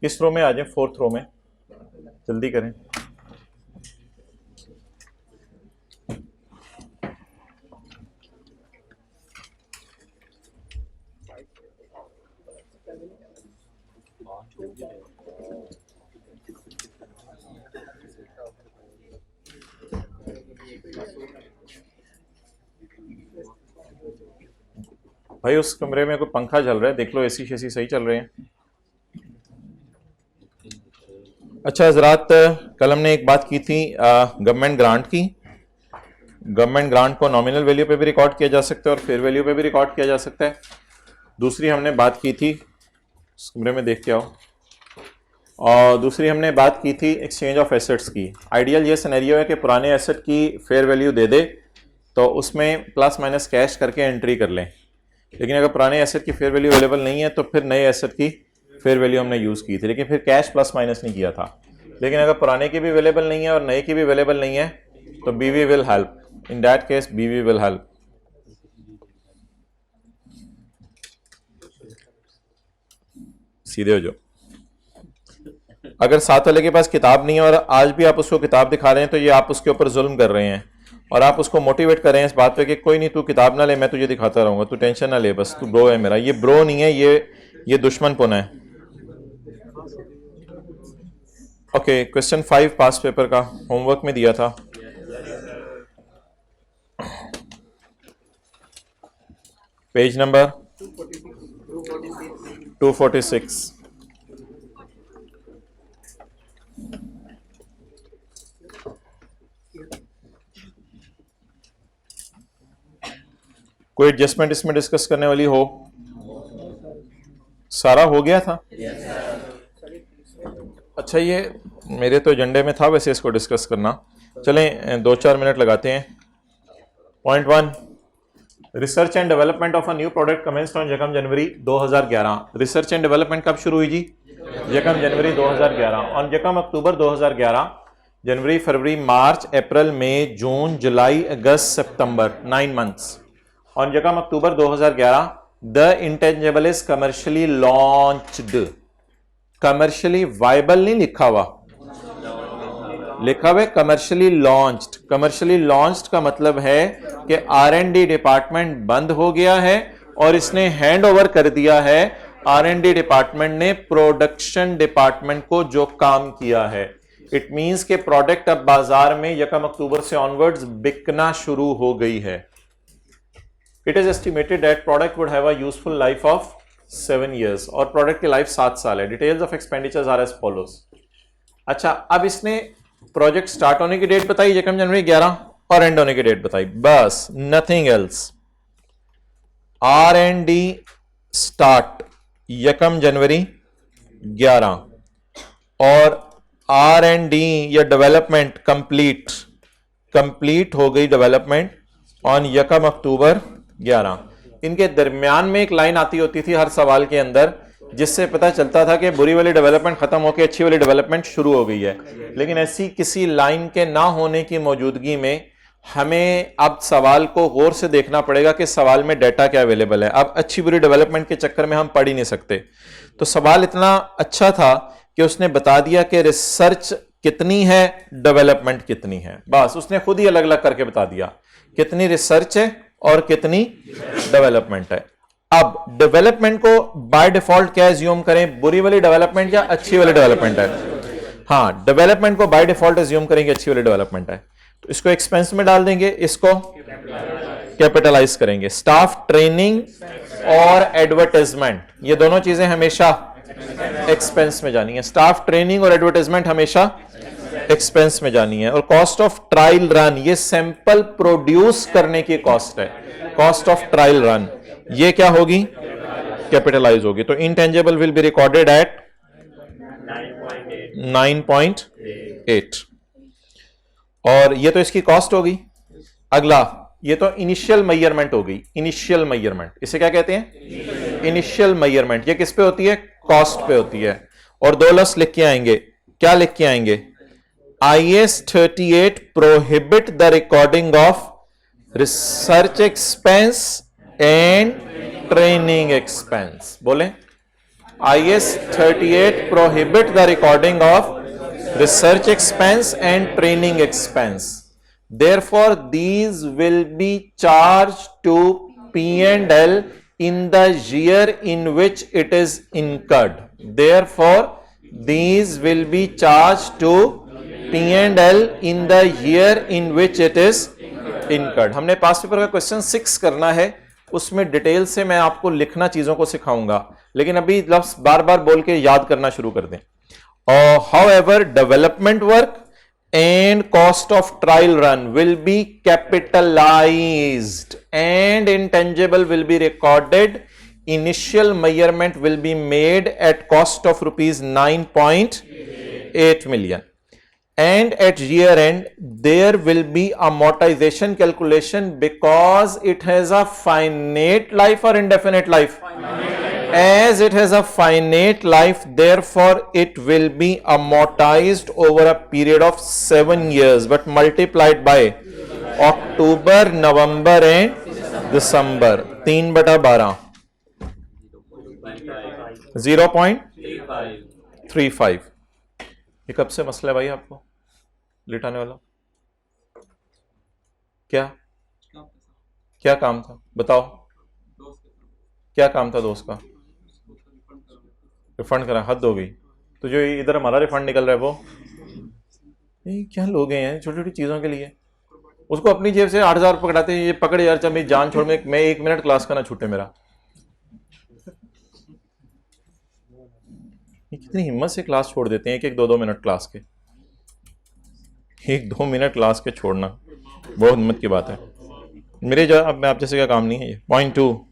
किस रो में आ जाए? 4th रो में, जल्दी करें। भाई उस कमरे में कोई पंखा चल रहा है, देख लो, एसी शेसी सही चल रहे हैं। अच्छा हजरात, कल हमने एक बात की थी गवर्नमेंट ग्रांट की। गवर्नमेंट ग्रांट को नॉमिनल वैल्यू पे भी रिकॉर्ड किया जा सकता है और फेयर वैल्यू पे भी रिकॉर्ड किया जा सकता है। दूसरी हमने बात की थी, इस कमरे में देख के आओ, और दूसरी हमने बात की थी एक्सचेंज ऑफ एसेट्स की। आइडियल ये सिनेरियो है कि पुराने एसेट की फेयर वैल्यू दे दे तो उसमें प्लस माइनस कैश करके एंट्री कर लें, लेकिन अगर पुराने एसेट की फेयर वैल्यू अवेलेबल नहीं है तो फिर नए एसेट की फेयर वैल्यू हमने यूज़ की थी, लेकिन फिर कैश प्लस माइनस नहीं किया था। लेकिन अगर पुराने की भी अवेलेबल नहीं है और नए की भी अवेलेबल नहीं है तो बीवी will help, in that case बीवी विल हेल्प। सीधे हो जाओ। अगर साथ वाले के पास किताब नहीं है और आज भी आप उसको किताब दिखा रहे हैं तो ये आप उसके ऊपर जुल्म कर रहे हैं और आप उसको मोटिवेट कर रहे हैं इस बात पे कि कोई नहीं, तू किताब ना ले, मैं तुझे दिखाता रहूंगा, तू टेंशन ना ले, बस तू ब्रो है मेरा। ये ब्रो नहीं है, ये दुश्मनपन है। ओके, क्वेश्चन 5 पास पेपर का होमवर्क में दिया था। Page number 246। कोई एडजस्टमेंट इसमें डिस्कस करने वाली हो? सारा हो गया था? अच्छा, ये मेरे तो एजेंडे में था वैसे इसको डिस्कस करना। चलें 2-4 मिनट लगाते हैं। Point 1, research and development of a new product commenced on 1 January 2011। Research and development कब शुरू हुई जी? 1 जनवरी 2011। ऑन 1 अक्टूबर 2011, जनवरी, फरवरी, मार्च, अप्रैल, मई, जून, जुलाई, अगस्त, सितंबर, 9 months. On 1 October 2011, the intangible is commercially launched. Commercially viable नहीं लिखा हुआ, लिखा हुआ कमर्शियली लॉन्च्ड। कमर्शियली लॉन्च्ड का मतलब है कि R&D डिपार्टमेंट बंद हो गया है और इसने हैंड ओवर कर दिया है R&D डिपार्टमेंट ने प्रोडक्शन डिपार्टमेंट को जो काम किया है। इट मींस के प्रोडक्ट अब बाजार में 1 अक्टूबर से ऑनवर्ड्स बिकना शुरू हो गई है। It is estimated that product would have a useful life of 7 years और प्रोडक्ट की लाइफ 7 साल है। Details of expenditures are as follows. अच्छा, अब इसने प्रोजेक्ट स्टार्ट होने की डेट बताई 1 जनवरी 11 और एंड होने की डेट बताई, बस, नथिंग एल्स। R&D स्टार्ट 1 जनवरी 11 और R&D या डेवलपमेंट कंप्लीट हो गई डेवलपमेंट ऑन 1 अक्टूबर 11। इनके दरमियान में एक लाइन आती होती थी हर सवाल के अंदर जिससे पता चलता था कि बुरी वाली डेवलपमेंट खत्म होकर अच्छी वाली डेवलपमेंट शुरू हो गई है। लेकिन ऐसी किसी लाइन के ना होने की मौजूदगी में हमें अब सवाल को गौर से देखना पड़ेगा कि सवाल में डेटा क्या अवेलेबल है। अब अच्छी बुरी डेवलपमेंट के चक्कर में हम पढ़ ही नहीं सकते। तो सवाल इतना अच्छा था कि उसने बता दिया कि रिसर्च कितनी है, डेवलपमेंट कितनी है, बस उसने खुद ही अलग अलग करके बता दिया कितनी रिसर्च है और कितनी डेवलपमेंट है। अब डेवलपमेंट को बाय डिफॉल्ट क्या एज्यूम करें, बुरी वाली डेवलपमेंट या अच्छी वाली डेवलपमेंट है? हाँ, डेवलपमेंट को बाय डिफॉल्ट एज्यूम करेंगे अच्छी वाली डेवलपमेंट है, तो इसको एक्सपेंस में डाल देंगे, इसको कैपिटलाइज करेंगे। स्टाफ ट्रेनिंग और एडवर्टाइजमेंट, ये दोनों चीजें हमेशा एक्सपेंस में जानी है। स्टाफ ट्रेनिंग और एडवर्टाइजमेंट हमेशा एक्सपेंस में जानी है। और कॉस्ट ऑफ ट्रायल रन, ये सैंपल प्रोड्यूस करने की कॉस्ट है, कॉस्ट ऑफ ट्रायल रन, ये क्या होगी? कैपिटलाइज होगी। तो intangible will be recorded at 9.8 और ये तो इसकी कॉस्ट होगी। अगला, ये तो इनिशियल मेजरमेंट हो गई। इनिशियल मेजरमेंट, इसे क्या कहते हैं? Initial measurement. ये किस पे होती है? कॉस्ट पे होती है। और 2 लफ्ज लिख के आएंगे, क्या लिख के आएंगे? IS 38 prohibit the recording of research expense and training expense. बोले IS 38 prohibit the recording of research expense and training expense. Therefore, these will be charged to P&L in the year in which it is incurred. Therefore, these will be charged to P&L in the year in which it is incurred. हमने past paper का question 6 करना है, उसमें detail से मैं आपको लिखना चीजों को सिखाऊंगा, लेकिन अभी लफ्ज बार बार बोल के याद करना शुरू कर दें. However, development work and cost of trial run will be capitalized and intangible will be recorded. Initial measurement will be made at cost of rupees 9.8 million. And at year end, there will be amortization calculation because it has a finite life or indefinite life. As it has a finite life, therefore it will be amortized over a period of 7 years, but multiplied by October, November and December. 3/12 0.35. ये कब से मसला है भाई आपको लिटाने वाला? क्या काम था बताओ? क्या काम था दोस्त का? रिफंड करा, हद हो गई. तो जो इधर हमारा रिफंड निकल रहा है वो ये क्या लोग हैं छोटी छोटी चीजों के लिए. उसको अपनी जेब से 8,000 पकड़ाते हैं, ये पकड़ यार चल मेरी जान छोड़, मैं 1 मिनट क्लास का ना छूटे मेरा. ये कितनी हिम्मत से क्लास छोड़ देते हैं, 1-2 मिनट क्लास के, 1-2 मिनट क्लास के छोड़ना बहुत हिम्मत की बात है. मेरे जो अब मैं आप जैसे का काम नहीं है ये. Point 2.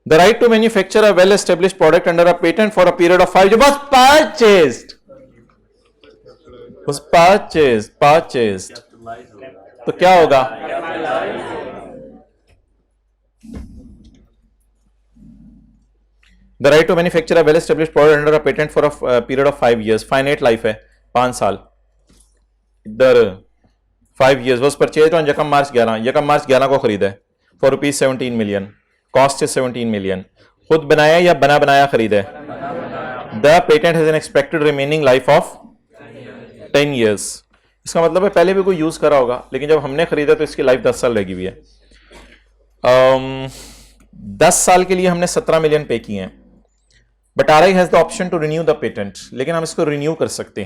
The right to manufacture a well-established product under a patent for a period of 5 years was purchased. तो क्या होगा? The right to manufacture a well-established product under a patent for a period of 5 years. Finite life है 5 साल. इधर 5 years was purchased on यकम मार्च 11 को खरीदा है for rupees 17 million. Cost is 17 million. खुद बनाया या बना बनाया खरीदा है? The patent has an expected remaining life of 10 years. इसका मतलब है पहले भी कोई यूज करा होगा, लेकिन जब हमने खरीदा तो इसकी लाइफ 10 साल लगी हुई है. 10 साल के लिए हमने 17 मिलियन पे किए हैं. But RI has the option to renew the patent. लेकिन हम इसको रिन्यू कर सकते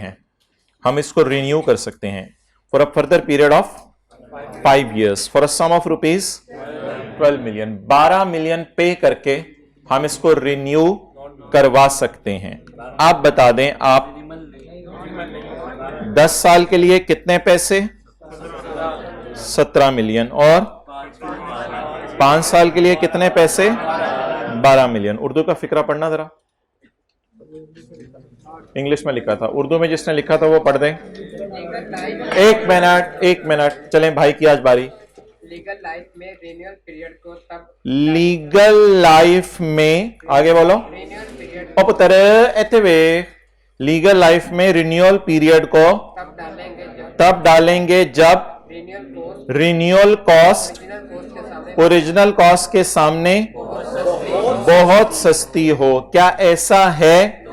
हैं for a further period of 5 years for a sum of rupees 12 million. 12 million pay करके हम इसको रिन्यू करवा सकते हैं. आप बता दें, आप 10 साल के लिए कितने पैसे? 17 मिलियन. और 5 साल के लिए कितने पैसे? 12 मिलियन. उर्दू का फिक्रा पढ़ना जरा. इंग्लिश में लिखा था, उर्दू में जिसने लिखा था वो पढ़ दें. एक मिनट चलें भाई की आज बारी. लीगल लाइफ में रिन्यूअल पीरियड को तब, लीगल लाइफ में आगे बोलो. ओ पुत्र ऐसे वे लीगल लाइफ में रिन्यूअल पीरियड को तब डालेंगे जब रिन्यूअल कॉस्ट ओरिजिनल कॉस्ट के सामने बहुत सस्ती हो. क्या ऐसा है?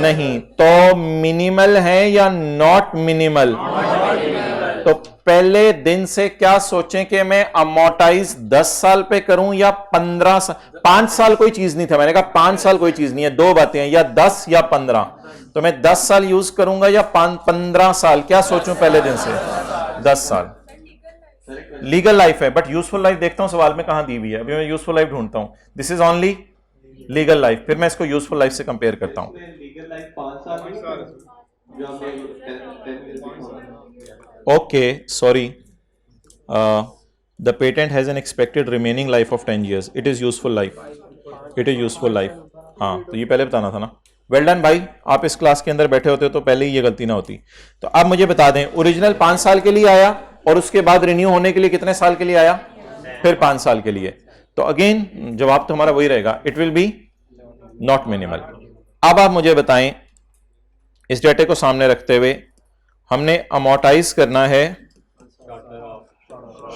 नहीं. तो मिनिमल है या नॉट मिनिमल? तो पहले दिन से क्या सोचें कि मैं अमोर्टाइज 10 साल पे करूं या 15 साल. 5 साल कोई चीज नहीं था, मैंने कहा 5 साल कोई चीज नहीं है. 2 बातें हैं, या 10 या 15. तो मैं 10 साल यूज करूंगा या 15 साल? क्या सोचूं पहले दिन से? 10 साल. लीगल लाइफ है, बट यूजफुल लाइफ देखता हूं सवाल में कहां दी हुई है. अभी मैं यूजफुल लाइफ ढूंढता हूं. This is only legal life. फिर मैं इसको यूजफुल लाइफ से कंपेयर करता हूं. Okay sorry, the patent has an expected remaining life of 10 years. It is useful life. हाँ, तो ये पहले बताना था ना. वेल डन भाई, आप इस क्लास के अंदर बैठे होते तो पहले ही ये गलती ना होती. तो अब मुझे बता दें, ओरिजिनल 5 साल के लिए आया और उसके बाद रिन्यू होने के लिए कितने साल के लिए आया? फिर 5 साल के लिए. तो अगेन जवाब तो हमारा वही रहेगा, it will be not minimal. अब आप मुझे बताएं, इस डेटे को सामने रखते हुए हमने अमोर्टाइज करना है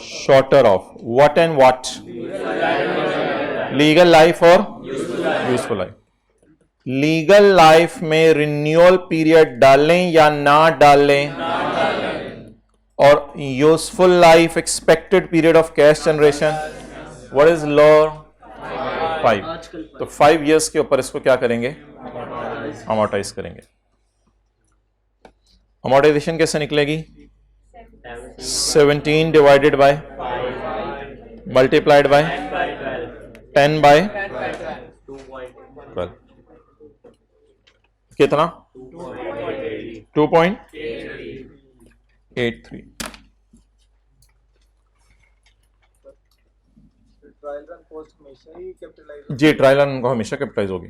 shorter of what and what? Legal life और यूजफुल लाइफ। लीगल लाइफ में रिन्यूअल पीरियड डालें या ना डालें, और useful life expected period of cash generation, what is law? 5। तो 5 years के ऊपर इसको क्या करेंगे? अमोर्टाइज करेंगे। अमोर्टाइजेशन कैसे निकलेगी? 17 divided by multiplied by 10 by 12, कितना? 2.83। जी, ट्रायल रन को हमेशा कैपिटलाइज होगी।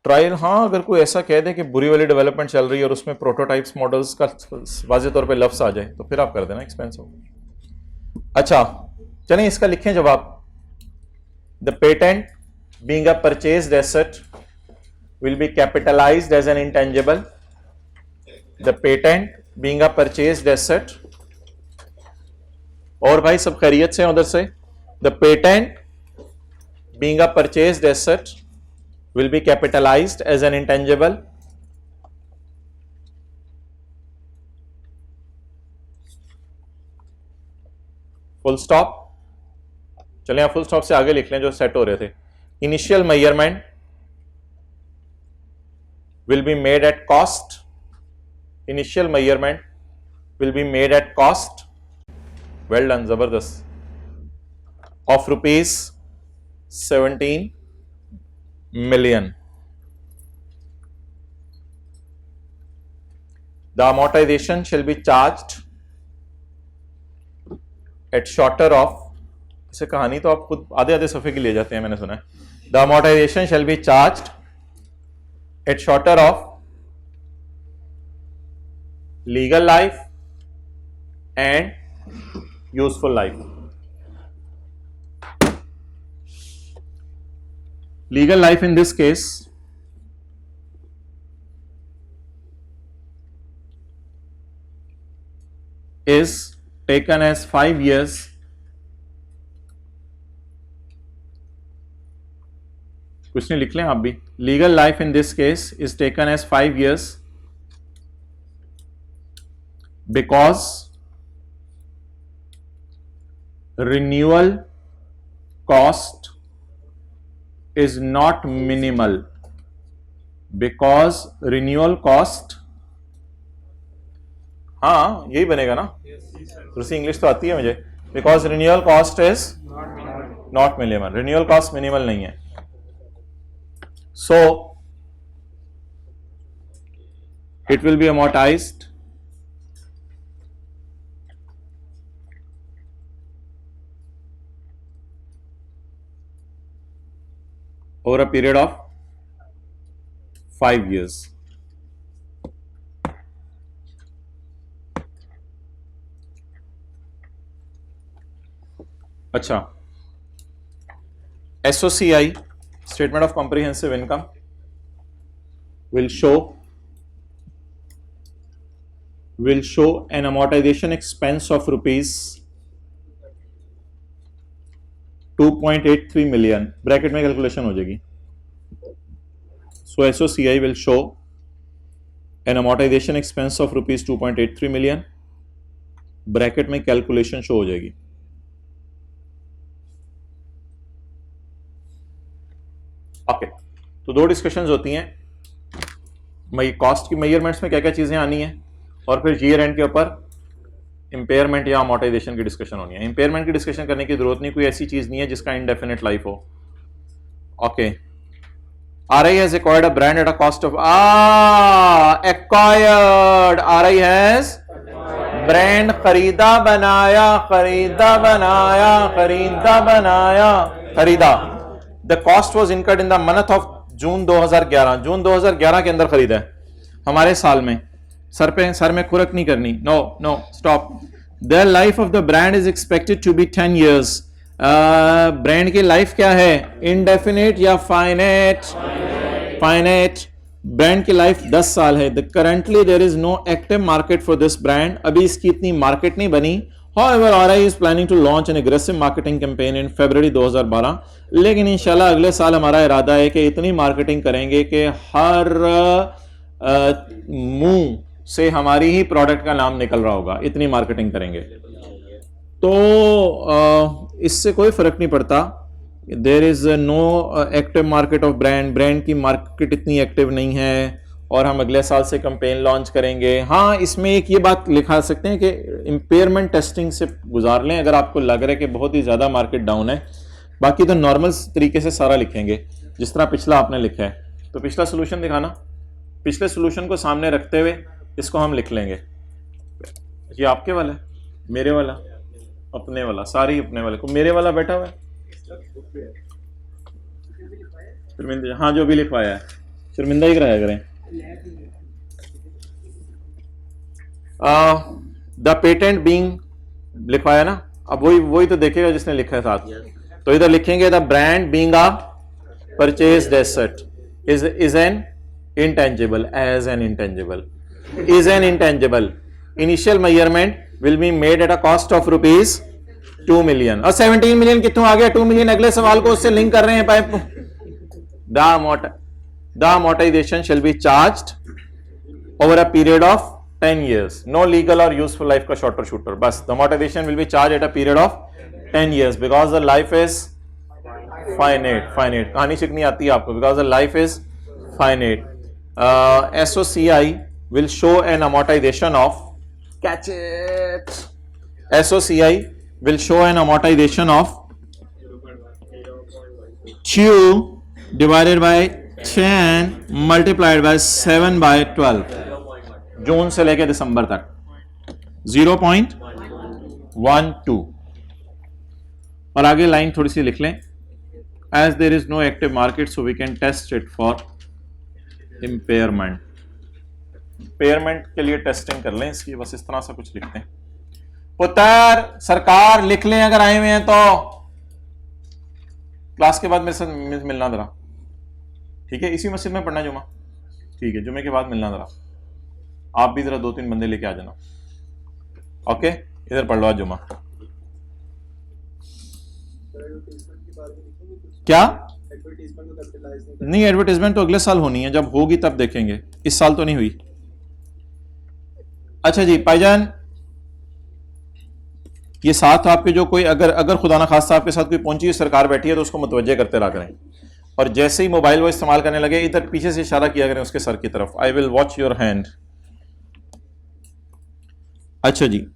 ट्रायल, हाँ, अगर कोई ऐसा कह दे कि बुरी वाली डेवलपमेंट चल रही है और उसमें प्रोटोटाइप्स मॉडल्स का वाज़ेह तौर पे लफ्ज आ जाए तो फिर आप कर देना एक्सपेंस होगा। अच्छा, चलें इसका लिखें जवाब। The patent being a purchased asset will be capitalised as an intangible. The patent being a purchased asset, और भाई सब खैरियत से उधर से? The patent being a purchased asset will be capitalized as an intangible, full stop। चलिए आप full stop से आगे लिख लें जो सेट हो रहे थे। Initial measurement will be made at cost, initial measurement will be made at cost, well done, जबरदस्त, of rupees 17 million। The amortization shall be charged at shorter of, इसे कहानी तो आप खुद आधे आधे सफ़े की ले जाते हैं, मैंने सुना है। The amortization shall be charged at shorter of legal life and useful life। Legal life in this case is taken as 5 years कुछ नहीं लिख लें आप भी। Legal life in this case is taken as 5 years because renewal cost is not minimal, because renewal cost, हाँ यही बनेगा ना, दूसरी इंग्लिश तो आती है मुझे। Because renewal cost is not minimal, renewal cost minimal नहीं है। सो it will be amortized over a period of 5 years। अच्छा, SOCI statement of comprehensive income will show an amortization expense of rupees 2.83 million, bracket में calculation हो जाएगी। सो SOCI will show an amortization expense of rupees 2.83 million, bracket में calculation show हो जाएगी। Okay, तो दो discussions होती हैं, कॉस्ट की मेजरमेंट्स में क्या क्या चीजें आनी है, और फिर ईयर एंड के ऊपर इंपेयरमेंट या अमोर्टाइजेशन की डिस्कशन होनी है। इंपेयरमेंट की डिस्कशन करने की जरूरत नहीं, कोई ऐसी चीज नहीं है जिसका इंडेफिनिट लाइफ हो। Okay, RI has acquired a brand at a cost of acquired, RI has brand खरीदा बनाया, खरीदा बनाया, खरीदा बनाया, खरीदा। The cost was incurred in the month of June 2011, जून 2011 के अंदर खरीदा है, हमारे साल में। सर में खुरक नहीं करनी, no stop. The life of the brand is expected to be 10 years। Brand की लाइफ क्या है, इनडेफिनिट या फाइनेट? फाइनेट। ब्रांड की लाइफ 10 साल है। The currently there is no active market for this brand, अभी इसकी इतनी मार्केट नहीं बनी। However, RI is planning to launch an aggressive marketing campaign in February 2012, लेकिन इंशाल्लाह अगले साल हमारा इरादा है कि इतनी मार्केटिंग करेंगे कि हर मुंह से हमारी ही प्रोडक्ट का नाम निकल रहा होगा, इतनी मार्केटिंग करेंगे। तो इससे कोई फर्क नहीं पड़ता। There is no active market of brand की मार्केट इतनी एक्टिव नहीं है और हम अगले साल से कैंपेन लॉन्च करेंगे। हाँ, इसमें एक ये बात लिखा सकते हैं कि इम्पेयरमेंट टेस्टिंग से गुजार लें अगर आपको लग रहा है कि बहुत ही ज़्यादा मार्केट डाउन है। बाकी तो नॉर्मल तरीके से सारा लिखेंगे जिस तरह पिछला आपने लिखा है। तो पिछला सोल्यूशन दिखाना, पिछले सोल्यूशन को सामने रखते हुए इसको हम लिख लेंगे। ये आपके वाला है, मेरे वाला, अपने वाला, सारी अपने वाले को मेरे वाला बैठा हुआ है। शर्मिंदा, हाँ जो भी लिखवाया है शर्मिंदा ही कराया करें। द पेटेंट बीइंग लिखवाया ना, अब वही तो देखेगा जिसने लिखा है साथ। तो इधर लिखेंगे the brand being a purchased asset is an intangible, as an intangible, is an intangible. Initial measurement will be made at a cost of rupees 2 million. और 17 million कितों आ गया? 2 million अगले सवाल को उससे लिंक कर रहे हैं pipe. The amortization shall be charged over a period of 10 years. No legal or useful life का shorter shooter. बस the amortization will be charged at a period of 10 years because the life is finite. कहानी सीखनी आती है आपको, because the life is finite. SOCI will show an amortization of, catch it, SOCI will show an amortization of 2 divided by 10 multiplied by 7 by 12 जून से लेकर दिसंबर तक 0.12। और आगे लाइन थोड़ी सी लिख लें, as there is no active market so we can test it for impairment के लिए टेस्टिंग कर लें इसकी, बस इस तरह से कुछ लिखते हैं। पुत्र सरकार लिख लें अगर आए हुए हैं तो क्लास के बाद मेरे साथ मिलना जरा, ठीक है? इसी मस्जिद में पढ़ना जुमा, ठीक है? जुमे के बाद मिलना जरा, आप भी जरा 2-3 बंदे लेके आ जाना, ओके? इधर पढ़ लो आज जुमा। क्या नहीं, एडवर्टाइजमेंट तो अगले साल होनी है, जब होगी तब देखेंगे, इस साल तो नहीं हुई। अच्छा जी भाईजान, ये साथ आपके जो कोई अगर खुदा ना खास्ता आपके साथ कोई पहुंची सरकार बैठी है तो उसको मुतवज्जे करते रहा करें, और जैसे ही मोबाइल वो इस्तेमाल करने लगे इधर पीछे से इशारा किया करें उसके सर की तरफ। I will watch your hand. अच्छा जी,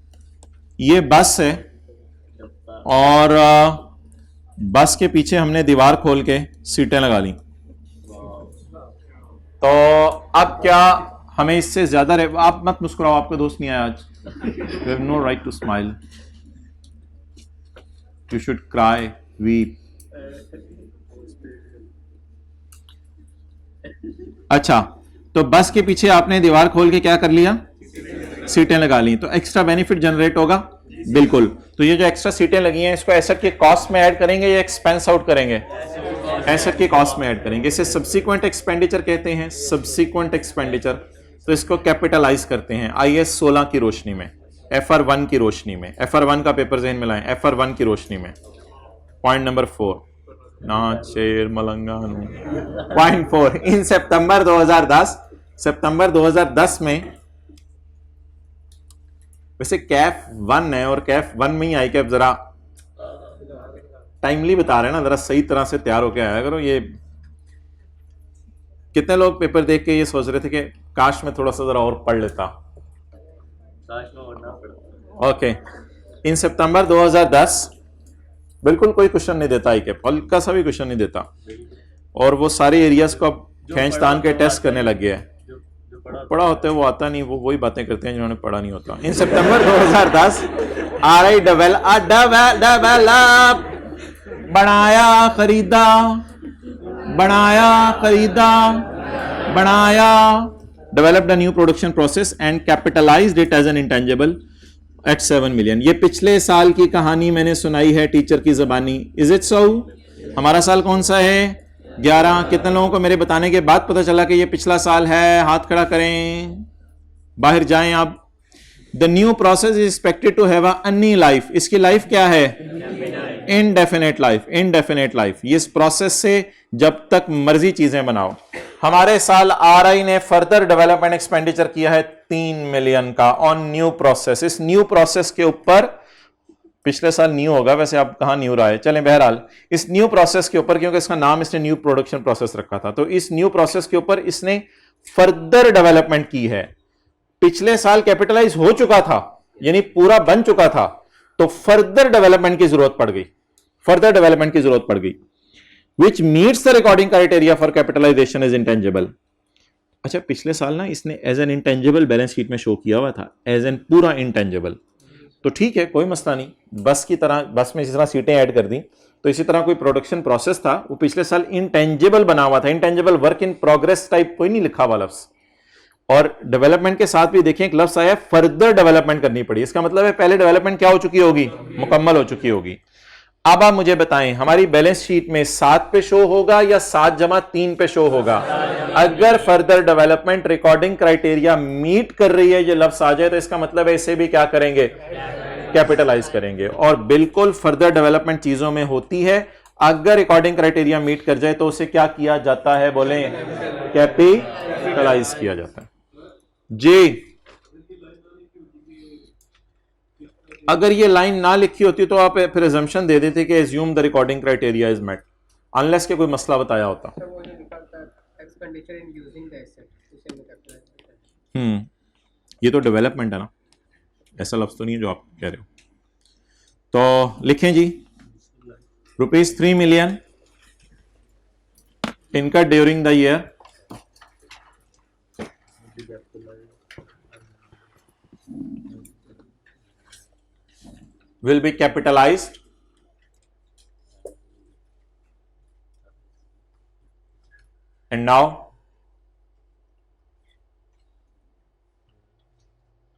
ये बस है और बस के पीछे हमने दीवार खोल के सीटें लगा ली। तो अब क्या हमें इससे ज्यादा आप मत मुस्कुराओ, आपका दोस्त नहीं आया आज। You have no right to smile, you should cry, weep. अच्छा, तो बस के पीछे आपने दीवार खोल के क्या कर लिया? सीटें लगा ली। तो एक्स्ट्रा बेनिफिट जनरेट होगा, बिल्कुल। तो ये जो एक्स्ट्रा सीटें लगी हैं इसको एसेट के कॉस्ट में ऐड करेंगे या एक्सपेंस आउट करेंगे? एसेट के कॉस्ट में ऐड करेंगे। इसे सब्सिक्वेंट एक्सपेंडिचर कहते हैं, सब्सिक्वेंट एक्सपेंडिचर। तो इसको कैपिटलाइज करते हैं IS 16 की रोशनी में, FR 1 की रोशनी में। FR 1 का पेपर जहन में लाएं, FR 1 की रोशनी में। पॉइंट नंबर 4 ना शेर मलंगानू। पॉइंट 4, इन सितंबर 2010 में, वैसे कैफ 1 है और कैफ 1 में ही आई कैफ जरा टाइमली बता रहे हैं ना, जरा सही तरह से तैयार होके आया करो। ये कितने लोग पेपर देख के ये सोच रहे थे कि काश में थोड़ा सा जरा और पढ़ लेता। ओके, इन सितंबर 2010 बिल्कुल कोई क्वेश्चन नहीं देता आई कैफ, हल्का सा भी क्वेश्चन नहीं देता, और वो सारे एरियाज को अब खींच तान के टेस्ट करने लग गया है। पढ़ा होता है वो आता नहीं, वो वही बातें करते हैं जिन्होंने पढ़ा नहीं होता। इन सितंबर 2010 RI डेवलप बनाया developed a new production process and capitalised it as an intangible at 7 million. ये पिछले साल की कहानी मैंने सुनाई है टीचर की जबानी। Is it so? हमारा साल कौन सा है? 11। कितने लोगों को मेरे बताने के बाद पता चला कि ये पिछला साल है? हाथ खड़ा करें, बाहर जाएं आप। The new process is expected to have any life, इसकी लाइफ क्या है? Indefinite life, indefinite life. इस प्रोसेस से जब तक मर्जी चीजें बनाओ। हमारे साल आरआई ने फर्दर डेवलपमेंट एक्सपेंडिचर किया है 3 मिलियन का ऑन न्यू प्रोसेस। इस न्यू प्रोसेस के ऊपर, पिछले साल न्यू होगा वैसे, अब कहां न्यू रहा है, चलें बहरहाल इस न्यू प्रोसेस के ऊपर, क्योंकि इसका नाम इसने न्यू प्रोडक्शन प्रोसेस रखा था, तो इस न्यू प्रोसेस के ऊपर इसने फर्दर डेवलपमेंट की है। पिछले साल कैपिटलाइज हो चुका था, यानी पूरा बन चुका था, तो फर्दर डेवलपमेंट की जरूरत पड़ गई, फर्दर डेवलपमेंट की जरूरत पड़ गई। Which meets the recording criteria for capitalisation is intangible. अच्छा, पिछले साल ना इसने as an intangible balance sheet में शो किया हुआ था, एज एन पूरा इंटेंजिबल, तो ठीक है, कोई मसला नहीं। बस की तरह, बस में इसी तरह सीटें ऐड कर दी, तो इसी तरह कोई प्रोडक्शन प्रोसेस था, वो पिछले साल इंटेंजिबल बना हुआ था, intangible work in progress type कोई नहीं लिखा हुआ लफ्ज। और डेवलपमेंट के साथ भी देखें एक लफ्ज आया, फर्दर डेवलपमेंट करनी पड़ी, इसका मतलब है पहले डेवलपमेंट क्या हो चुकी होगी, मुकम्मल हो चुकी होगी। अब आप मुझे बताएं, हमारी बैलेंस शीट में 7 पे शो होगा या 7 जमा 3 पे शो होगा? अगर further development recording criteria meet कर रही है, ये लफ्ज आ जाए, तो इसका मतलब है इसे भी क्या करेंगे, कैपिटलाइज करेंगे। और बिल्कुल फर्दर डेवलपमेंट चीजों में होती है, अगर रिकॉर्डिंग क्राइटेरिया मीट कर जाए तो उसे क्या किया जाता है, बोले, कैपिटलाइज किया जाता है। जी, अगर ये लाइन ना लिखी होती तो आप फिर अजम्पशन दे देते कि assume the recording criteria is met, unless के कोई मसला बताया होता। ये तो डेवलपमेंट है ना, ऐसा लफ्ज तो नहीं है जो आप कह रहे हो। तो लिखें जी, ₹3 मिलियन इनका during the year will be capitalized and now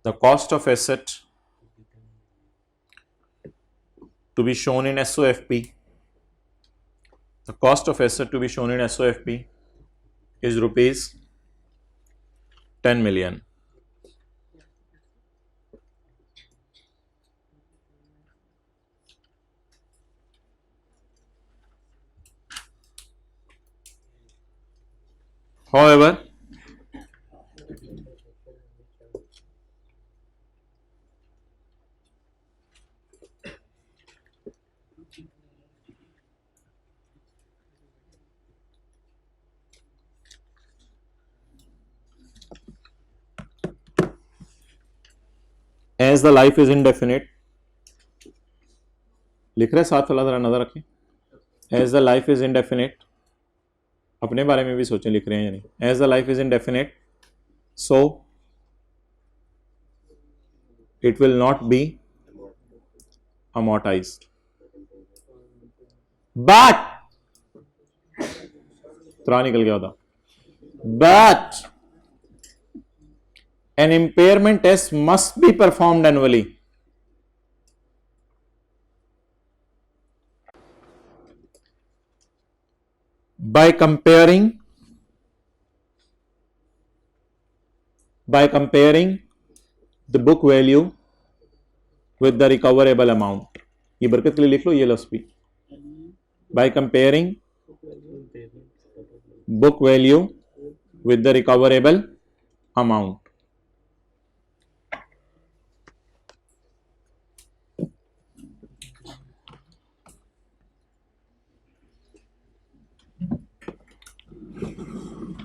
the cost of asset to be shown in SOFP, the cost of asset to be shown in SOFP is ₹10 million. However, as the life is indefinite, लिख रहे साथ वाला, जरा नजर रखें, as the life is indefinite, अपने बारे में भी सोचें, लिख रहे हैं यानी, as the life is indefinite, so it will not be amortised, but त्रा निकल गया था, but an impairment test must be performed annually. By comparing the book value with the recoverable amount, ये बरकत के लिए लिख लो ये लफ्ज़ भी, by comparing book value with the recoverable amount.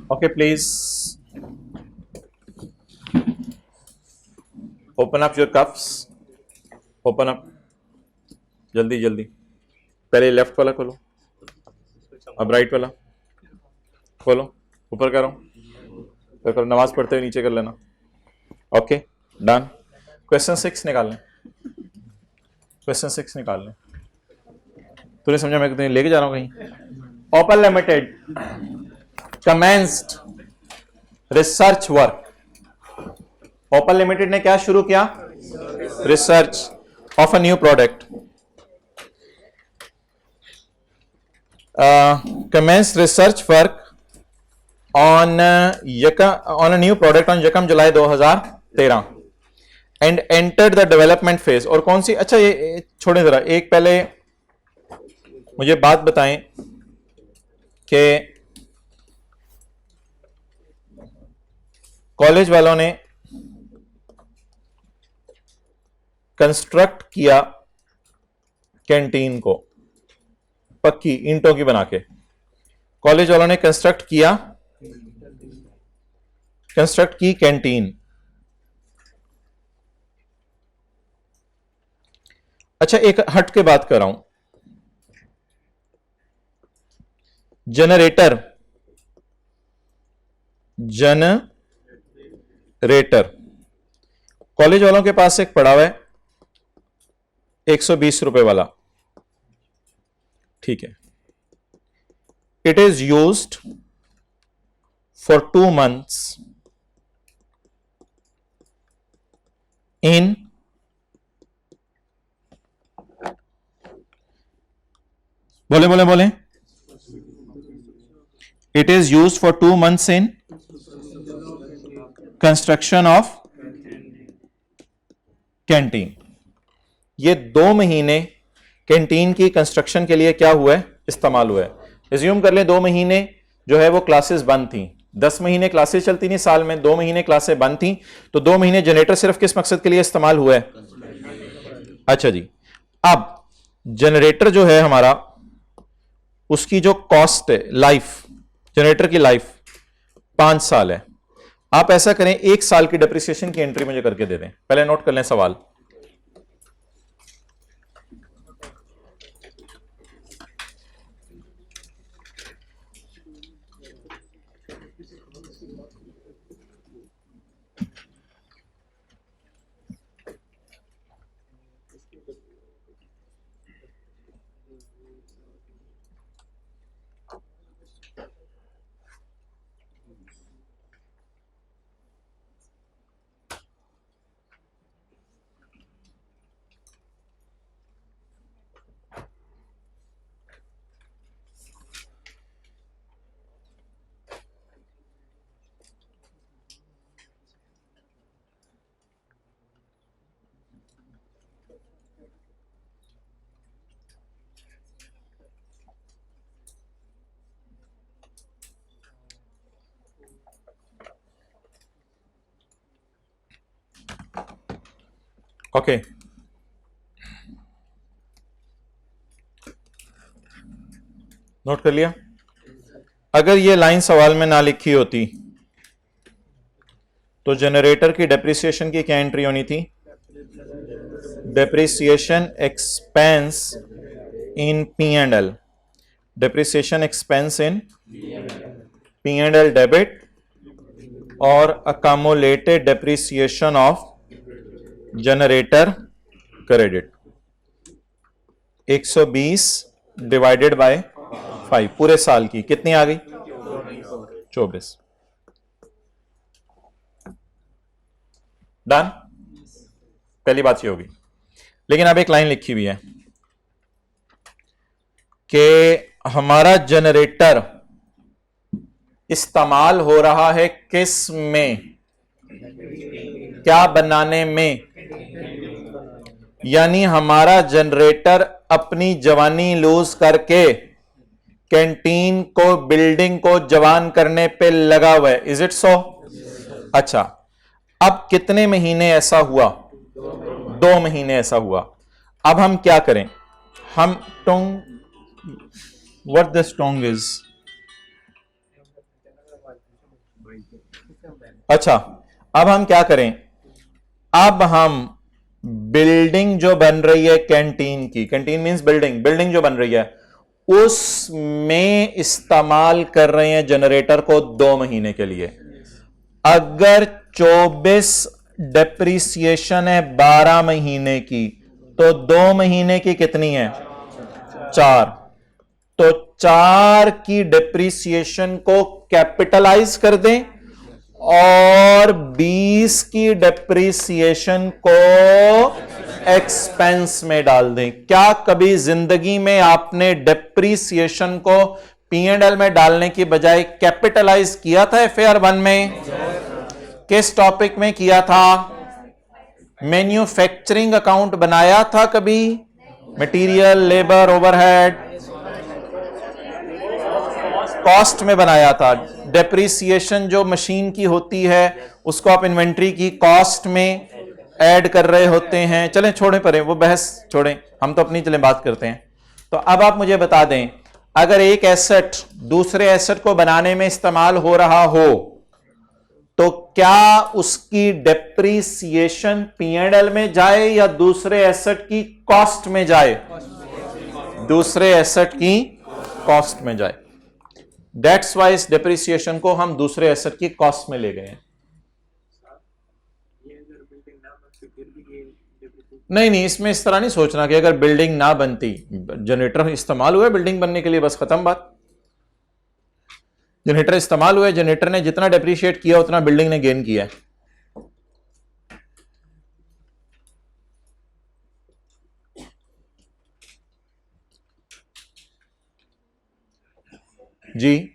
Okay, please open up your cups. Open up. जल्दी जल्दी, पहले लेफ्ट वाला खोलो, अब राइट वाला खोलो, ऊपर करो, फिर करो, नमाज पढ़ते हुए नीचे कर लेना। Okay, done. क्वेश्चन 6 निकाल लें, क्वेश्चन 6 निकाल लें। तूने समझा मैं तुम्हें लेके जा रहा हूं कहीं? Open limited commenced research work. Open limited ने क्या शुरू किया? Research of a new product. commenced research work on a new product on 1 July 2013 and enter the development phase. और कौन सी, अच्छा ये छोड़े जरा, एक पहले मुझे बात बताएं कि कॉलेज वालों ने कंस्ट्रक्ट किया कैंटीन को, पक्की ईंटों की बना के, कॉलेज वालों ने कंस्ट्रक्ट की कैंटीन। अच्छा एक हट के बात कर रहा हूं, जनरेटर कॉलेज वालों के पास एक पड़ा हुआ है 120 रुपए वाला, ठीक है। It is used for 2 months इन बोले it is used for 2 months in construction of canteen. ये 2 महीने कैंटीन की कंस्ट्रक्शन के लिए क्या हुआ है, इस्तेमाल हुआ है। रिज्यूम कर ले 2 महीने जो है वो क्लासेस बंद थी, 10 महीने क्लासेस चलती थी साल में, 2 महीने क्लासेस बंद थी, तो 2 महीने जनरेटर सिर्फ किस मकसद के लिए इस्तेमाल हुआ है। अच्छा जी, अब जनरेटर जो है हमारा, उसकी जो कॉस्ट है, लाइफ, जनरेटर की लाइफ 5 साल है। आप ऐसा करें 1 साल की डिप्रिसिएशन की एंट्री मुझे करके दे दें, पहले नोट कर लें सवाल। ओके नोट कर लिया। अगर ये लाइन सवाल में ना लिखी होती तो जनरेटर की डेप्रिसिएशन की क्या एंट्री होनी थी, depreciation expense in P&L, depreciation expense in P&L debit और accumulated depreciation of generator credit. 120 divided by 5 पूरे साल की कितनी आ गई, 24। डन, पहली बात ये होगी। लेकिन अब एक लाइन लिखी हुई है कि हमारा जनरेटर इस्तेमाल हो रहा है किस में, क्या बनाने में, यानी हमारा जनरेटर अपनी जवानी लूज करके कैंटीन को, बिल्डिंग को जवान करने पे लगा हुआ है। Is it so? अच्छा, अब कितने महीने ऐसा हुआ, 2 महीने ऐसा हुआ। अब हम क्या करें, हम Tong, what this Tong is, अच्छा अब हम क्या करें, अब हम बिल्डिंग जो बन रही है कैंटीन की, कैंटीन मींस बिल्डिंग, बिल्डिंग जो बन रही है उसमें इस्तेमाल कर रहे हैं जनरेटर को 2 महीने के लिए। अगर 24 डेप्रिसिएशन है 12 महीने की, तो 2 महीने की कितनी है, 4। तो 4 की डेप्रिसिएशन को कैपिटलाइज कर दें और 20 की डेप्रिसिएशन को एक्सपेंस में डाल दें। क्या कभी जिंदगी में आपने डेप्रिसिएशन को P&L में डालने की बजाय कैपिटलाइज किया था FAR 1 में? किस टॉपिक में किया था? मैन्युफैक्चरिंग अकाउंट बनाया था कभी? मटेरियल, लेबर, ओवरहेड, कॉस्ट में बनाया था। डेप्रिसिएशन जो मशीन की होती है उसको आप इन्वेंट्री की कॉस्ट में ऐड कर रहे होते हैं। चलें छोड़ें परे, वो बहस छोड़ें, हम तो अपनी चलें बात करते हैं। तो अब आप मुझे बता दें, अगर एक एसेट दूसरे एसेट को बनाने में इस्तेमाल हो रहा हो तो क्या उसकी डेप्रिसिएशन P&L में जाए या दूसरे एसेट की कॉस्ट में जाए? दूसरे एसेट की कॉस्ट में जाए। दैट्स वाई इस डेप्रिसिएशन को हम दूसरे एसेट की कॉस्ट में ले गए हैं। नहीं, इसमें इस तरह नहीं सोचना कि अगर बिल्डिंग ना बनती, जनरेटर इस्तेमाल हुआ बिल्डिंग बनने के लिए, बस खत्म बात। जनरेटर इस्तेमाल हुआ, जनरेटर ने जितना डेप्रिशिएट किया उतना बिल्डिंग ने गेन किया है। जी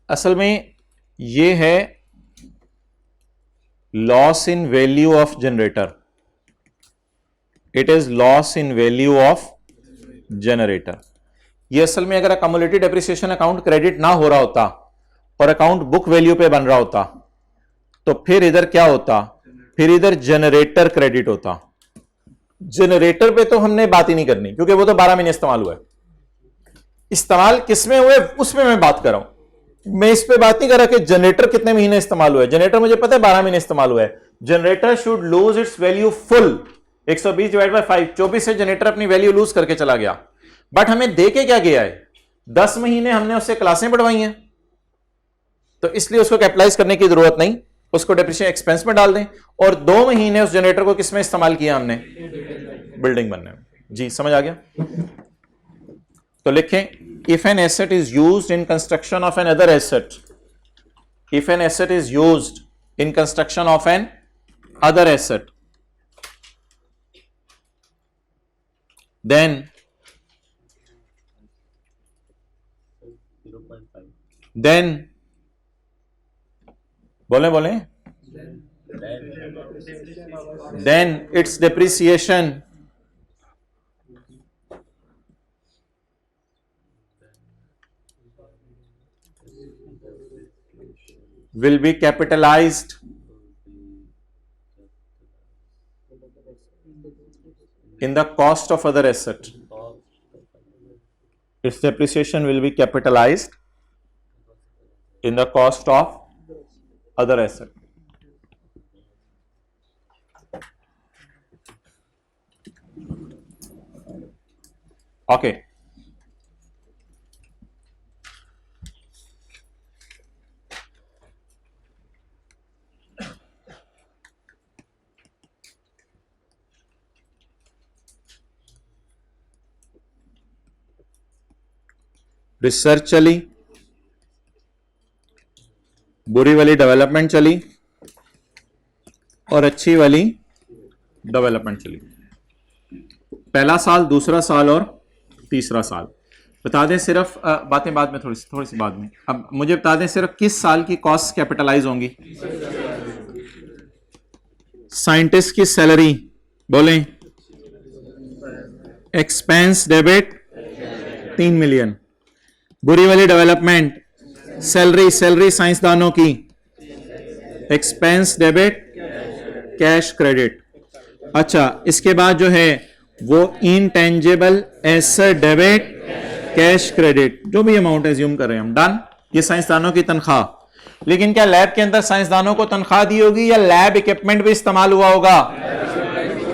असल में ये है loss in value of generator. It is loss in value of generator. ये असल में अगर अक्यूमुलेटेड डेप्रिसिएशन अकाउंट क्रेडिट ना हो रहा होता और अकाउंट बुक वैल्यू पे बन रहा होता तो फिर इधर क्या होता? फिर इधर जनरेटर क्रेडिट होता। जनरेटर पे तो हमने बात ही नहीं करनी क्योंकि वो तो 12 महीने इस्तेमाल हुआ है। इस्तेमाल किसमें हुए उसमें मैं बात कर रहा हूं। मैं इस पे बात नहीं कर रहा कि जनरेटर कितने महीने इस्तेमाल हुआ है। जनरेटर मुझे पता है 12 महीने इस्तेमाल हुआ है। Generator should lose its value full. 120 divide by 5, 24 से जनरेटर अपनी वैल्यू लूज करके चला गया। बट हमें दे के क्या गया है? 10 महीने हमने उससे क्लासें बढ़वाई हैं, तो इसलिए उसको कैपिटलाइज करने की जरूरत नहीं, उसको डेप्रिसिएशन एक्सपेंस में डाल दें। और 2 महीने उस जनरेटर को किसमें इस्तेमाल किया हमने? बिल्डिंग बनने में। जी समझ आ गया? तो लिखें, if an asset is used in construction of another asset, if an asset is used in construction of an other asset, then बोलें then its depreciation will be capitalized in the cost of other asset. Its depreciation will be capitalized in the cost of other asset. Okay. Research चली, बुरी वाली development चली और अच्छी वाली development चली। पहला साल, दूसरा साल और तीसरा साल। बता दें सिर्फ बातें बाद में, थोड़ी सी बाद में। अब मुझे बता दें सिर्फ किस साल की कॉस्ट कैपिटलाइज होंगी? साइंटिस्ट की सैलरी बोलें, एक्सपेंस डेबिट 3 मिलियन। बुरी वाली डेवलपमेंट, सैलरी साइंसदानों की, एक्सपेंस डेबिट कैश क्रेडिट। अच्छा, इसके बाद जो है वो intangible asset debit cash credit, जो भी अमाउंट एज्यूम कर रहे हैं हम, डन। ये साइंसदानों की तनख्वाह। लेकिन क्या लैब के अंदर साइंसदानों को तनख्वाह दी होगी या लैब इक्विपमेंट भी इस्तेमाल हुआ होगा?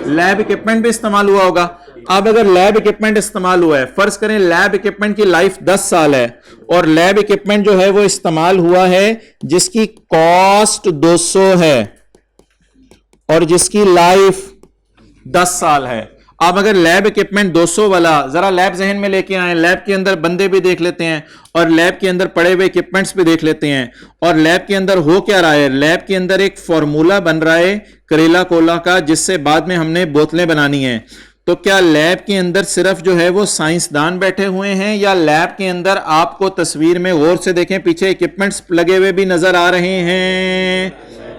लैब इक्विपमेंट भी इस्तेमाल हुआ होगा। अब अगर लैब इक्विपमेंट इस्तेमाल हुआ है, फर्ज करें लैब इक्विपमेंट की लाइफ 10 साल है और लैब इक्विपमेंट जो है वो इस्तेमाल हुआ है जिसकी कॉस्ट 200 है और जिसकी लाइफ 10 साल है। अब अगर लैब इक्विपमेंट 200 वाला, जरा लैब जहन में लेके आए, लैब के अंदर बंदे भी देख लेते हैं और लैब के अंदर पड़े हुए इक्विपमेंट्स भी देख लेते हैं। और लैब के अंदर हो क्या रहा है? लैब के अंदर एक फॉर्मूला बन रहा है करेला कोला का, जिससे बाद में हमने बोतलें बनानी है। तो क्या लैब के अंदर सिर्फ जो है वो साइंसदान बैठे हुए हैं, या लैब के अंदर आपको तस्वीर में गौर से देखें पीछे इक्विपमेंट्स लगे हुए भी नजर आ रहे हैं,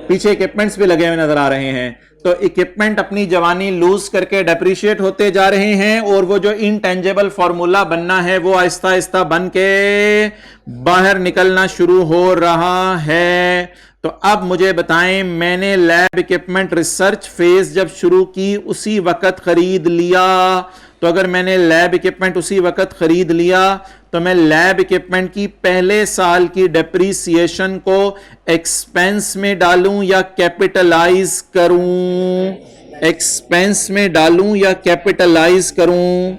पीछे इक्विपमेंट्स भी लगे हुए नजर आ रहे हैं। तो इक्विपमेंट अपनी जवानी लूज करके डेप्रिशिएट होते जा रहे हैं, और वो जो इनटेंजेबल फॉर्मूला बनना है वो आहिस्ता आहिस्ता बन के बाहर निकलना शुरू हो रहा है। तो अब मुझे बताएं, मैंने लैब इक्विपमेंट रिसर्च फेज जब शुरू की उसी वक्त खरीद लिया, तो अगर मैंने लैब इक्विपमेंट उसी वक्त खरीद लिया तो मैं लैब इक्विपमेंट की पहले साल की डेप्रीसिएशन को एक्सपेंस में डालूं या कैपिटलाइज करूं? एक्सपेंस में डालूं या कैपिटलाइज करूं?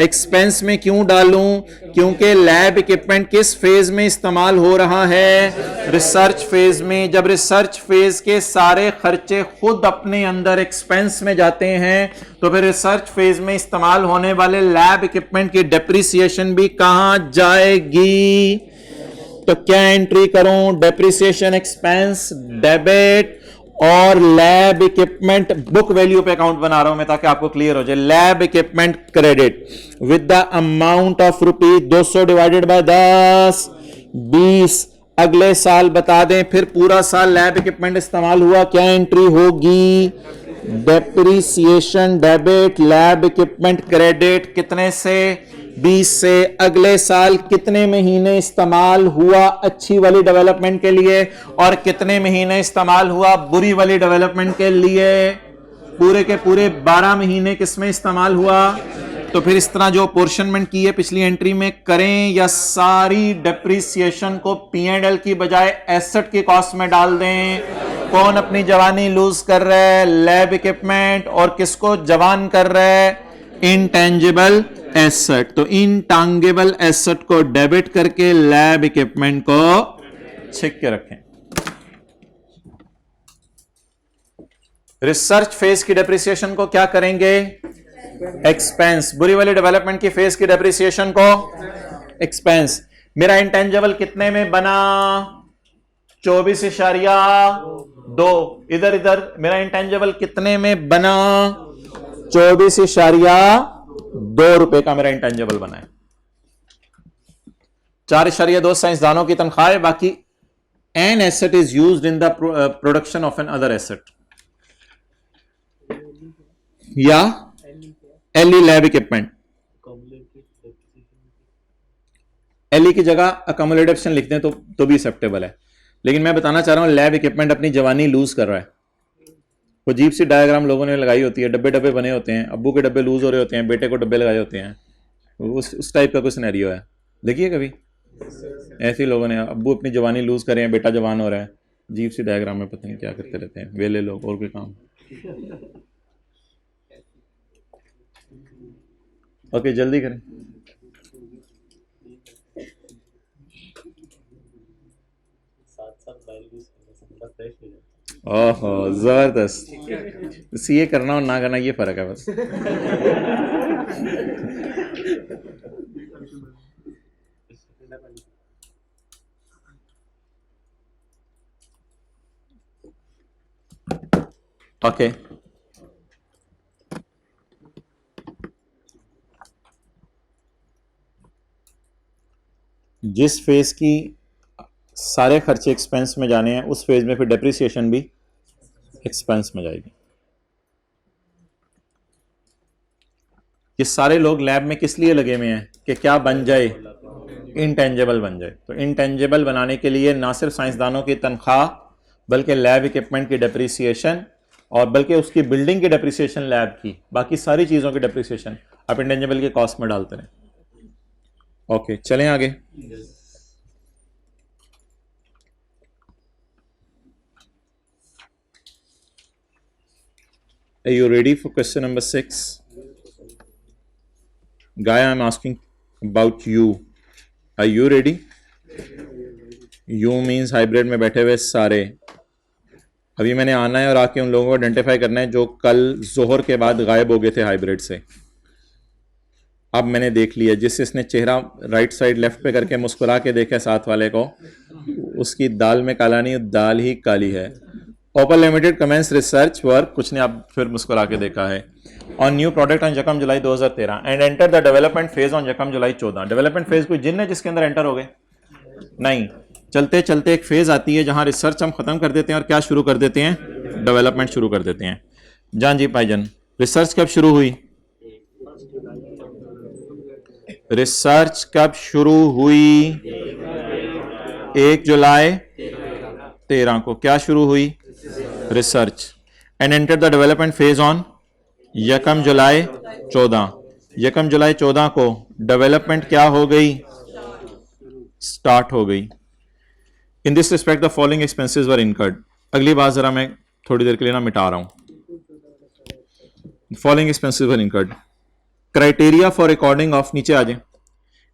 एक्सपेंस में क्यों डालूं? क्योंकि लैब इक्विपमेंट किस फेज में इस्तेमाल हो रहा है? रिसर्च फेज में। जब रिसर्च फेज के सारे खर्चे खुद अपने अंदर एक्सपेंस में जाते हैं तो फिर रिसर्च फेज में इस्तेमाल होने वाले लैब इक्विपमेंट की डेप्रिसिएशन भी कहां जाएगी? तो क्या एंट्री करूं? डेप्रिसिएशन एक्सपेंस डेबिट, और लैब इक्विपमेंट बुक वैल्यू पे अकाउंट बना रहा हूं मैं ताकि आपको क्लियर हो जाए। Lab equipment credit with the amount of ₹200 divided by 10, 20। अगले साल बता दें फिर पूरा साल लैब इक्विपमेंट इस्तेमाल हुआ, क्या एंट्री होगी? Depreciation debit, lab equipment credit कितने से? 20 से। अगले साल कितने महीने इस्तेमाल हुआ अच्छी वाली डेवलपमेंट के लिए, और कितने महीने इस्तेमाल हुआ बुरी वाली डेवलपमेंट के लिए? पूरे के पूरे 12 महीने किसमें इस्तेमाल हुआ? तो फिर इस तरह जो अपोर्शनमेंट की है पिछली एंट्री में करें, या सारी डेप्रिसिएशन को P&L की बजाय एसेट की कॉस्ट में डाल दें? कौन अपनी जवानी लूज कर रहा है? Lab equipment. और किसको जवान कर रहा है? Intangible asset. तो इनटेंजिबल एसेट को डेबिट करके लैब इक्विपमेंट को छिक के रखें। रिसर्च फेज की डेप्रिसिएशन को क्या करेंगे? एक्सपेंस। बुरी वाली डेवलपमेंट की फेज की डेप्रिसिएशन को एक्सपेंस। मेरा इंटेंजिबल कितने में बना? 24.2। इधर इधर मेरा इंटेंजिबल कितने में बना? 24.2 रुपए का मेरा इंटेंजिबल बना है। 4.2 साइंसदानों की तनख्वाह है। बाकी an asset is used in the production of an other asset, या एलई लैब इक्विपमेंट। एलई की जगह अकोमोडेशन लिखते हैं तो भी एक्सेप्टेबल है, लेकिन मैं बताना चाह रहा हूं लैब इक्विपमेंट अपनी जवानी लूज कर रहा है। वो अजीब सी डायग्राम लोगों ने लगाई होती है, डब्बे डब्बे बने होते हैं, अब्बू के डब्बे लूज हो रहे होते हैं, बेटे को डब्बे लगाए होते हैं, उस टाइप का कोई सिनेरियो है। देखिए कभी ऐसे लोगों ने अब्बू अपनी जवानी लूज कर रहे हैं, बेटा जवान हो रहा है, अजीब सी डायग्राम में पता नहीं क्या करते रहते हैं वेले लोग, और कोई काम। ओके जल्दी करें। ओहो जबरदस्त। सीए करना और ना करना ये फर्क है बस। ओके जिस फेज की सारे खर्चे एक्सपेंस में जाने हैं उस फेज में फिर डेप्रिसिएशन भी एक्सपेंस में जाएगी। ये सारे लोग लैब में किस लिए लगे हुए हैं कि क्या बन जाए? इनटेंजिबल बन जाए। तो इनटेंजिबल बनाने के लिए ना सिर्फ साइंसदानों की तनख्वाह बल्कि लैब इक्विपमेंट की डेप्रिसिएशन, और बल्कि उसकी बिल्डिंग की डेप्रिसिएशन, लैब की बाकी सारी चीज़ों की डेप्रिसिएशन आप इंटेंजिबल के कॉस्ट में डालते रहें। ओके चलें आगे। Are you ready for question number 6? Guy, I'm asking about you. Are you ready? You means hybrid में बैठे हुए सारे। अभी मैंने आना है और आके उन लोगों को आइडेंटिफाई करना है जो कल जोहर के बाद गायब हो गए थे हाइब्रिड से। अब मैंने देख लिया, जिसने चेहरा राइट साइड लेफ्ट पे करके मुस्कुरा के देखा साथ वाले को, उसकी दाल में काला नहीं, दाल ही काली है। Open limited commence research work, कुछ ने आप फिर मुस्कुरा के देखा है। ऑन न्यू प्रोडक्ट ऑन यकम जुलाई 2013 and enter the development phase on यकम जुलाई 14। डेवलपमेंट फेज कोई जिन है जिसके अंदर एंटर हो गए? नहीं। चलते चलते एक फेज आती है जहां रिसर्च हम खत्म कर देते हैं और क्या शुरू कर देते हैं? डेवलपमेंट शुरू कर देते हैं। जान जी भाईजान, रिसर्च कब शुरू हुई? रिसर्च कब शुरू हुई? 1 जुलाई 13 को क्या शुरू हुई? Research. And enter the development phase on यकम जुलाई 14। यकम जुलाई 14 को डेवलपमेंट क्या हो गई? स्टार्ट हो गई। In this respect the following expenses were incurred. अगली बात जरा मैं थोड़ी देर के लिए ना मिटा रहा हूं। Following expenses were incurred. Criteria for recording of, नीचे आ जाए,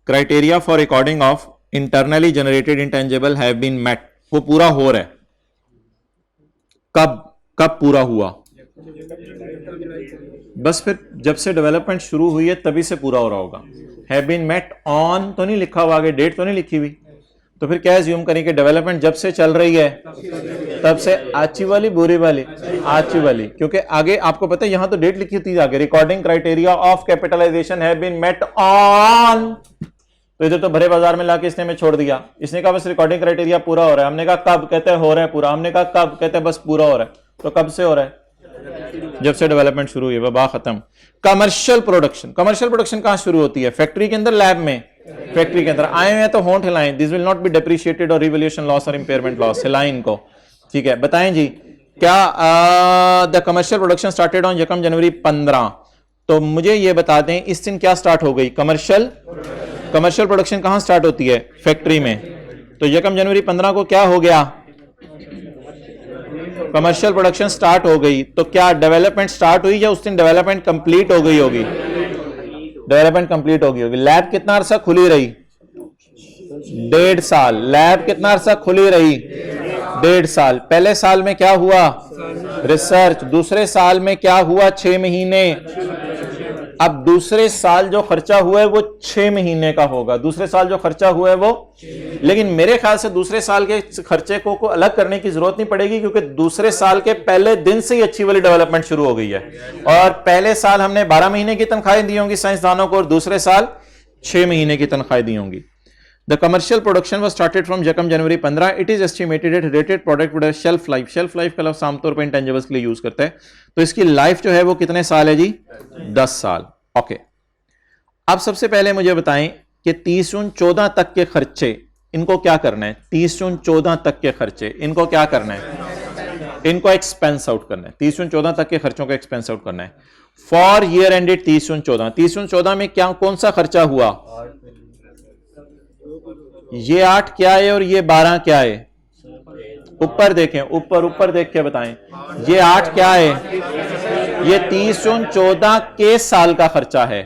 criteria for recording of internally generated intangible have been met. वो पूरा हो रहा है। कब कब पूरा हुआ? बस फिर जब से डेवलपमेंट शुरू हुई है तभी से पूरा हो रहा होगा। हैव बीन मेट ऑन तो नहीं लिखा हुआ, आगे डेट तो नहीं लिखी हुई, तो फिर क्या एज्यूम करें कि डेवलपमेंट जब से चल रही है तब से अच्छी वाली बुरी वाली? अच्छी वाली, क्योंकि आगे आपको पता है यहां तो डेट लिखी थी आगे, recording criteria of capitalisation have been met on. तो इधर तो भरे बाजार में लाके इसने में छोड़ दिया। इसने कहा बस रिकॉर्डिंग क्राइटेरिया पूरा हो रहा है। हमने कहा कब? कहते हैं हो रहा है पूरा। हमने कहा कब? कहते हैं बस पूरा हो रहा है। तो कब से हो रहा है? जब से डेवलपमेंट शुरू हुई। वबा खत्म। Commercial production. कमर्शियल प्रोडक्शन कहां शुरू होती है? फैक्ट्री के अंदर, लैब में? फैक्ट्री के अंदर। आए हुए तो होंठ हिलाएं। This will not be depreciated और रिवैल्यूएशन लॉस और इंपेयरमेंट लॉस। हिलाएं इनको, ठीक है। बताएं जी क्या the commercial production started on यकम जनवरी 15। तो मुझे ये बता दें इस दिन क्या स्टार्ट हो गई? कमर्शियल प्रोडक्शन कहां स्टार्ट होती है? फैक्ट्री में। तो यकम जनवरी 15 को क्या हो गया? कमर्शियल प्रोडक्शन स्टार्ट हो गई। तो क्या डेवलपमेंट स्टार्ट हुई या उस दिन डेवलपमेंट कंप्लीट हो गई होगी? डेवलपमेंट कंप्लीट हो गई होगी। लैब कितना अरसा खुली रही? 1.5 साल। लैब कितना अरसा खुली रही? 1.5 साल। पहले साल में क्या हुआ? रिसर्च। दूसरे साल में क्या हुआ? 6 महीने। अब दूसरे साल जो खर्चा हुआ है वो 6 महीने का होगा। दूसरे साल जो खर्चा हुआ है वो, लेकिन मेरे ख्याल से दूसरे साल के खर्चे को अलग करने की जरूरत नहीं पड़ेगी, क्योंकि दूसरे साल के पहले दिन से ही अच्छी वाली डेवलपमेंट शुरू हो गई है। और पहले साल हमने 12 महीने की तनख्वाहें दी होंगी साइंसदानों को, और दूसरे साल 6 महीने की तनख्वाहें दी होंगी। The commercial production was started from यकम जनवरी 15. It is estimated that rated product would have shelf life. Shelf life का लफ्ज़ आमतौर पर इंटेंजिबल्स के लिए यूज करते हैं। तो इसकी लाइफ जो है वो कितने साल है जी? 10 साल। ओके। अब सबसे पहले मुझे बताएं कि 30 जून 14 तक के खर्चे इनको क्या करना है? 30 जून 14 तक के खर्चे इनको क्या करना है? इनको एक्सपेंस आउट करना है। 30 जून 14 तक के खर्चों को एक्सपेंस आउट करना है। फॉर ईयर एंडेड 30 जून 14। 30 जून 14 में क्या कौन सा खर्चा हुआ? ये 8 क्या है और ये 12 क्या है? ऊपर देखें, ऊपर देख के बताएं। ये 8 क्या है? ये 30 जून 14 के साल का खर्चा है।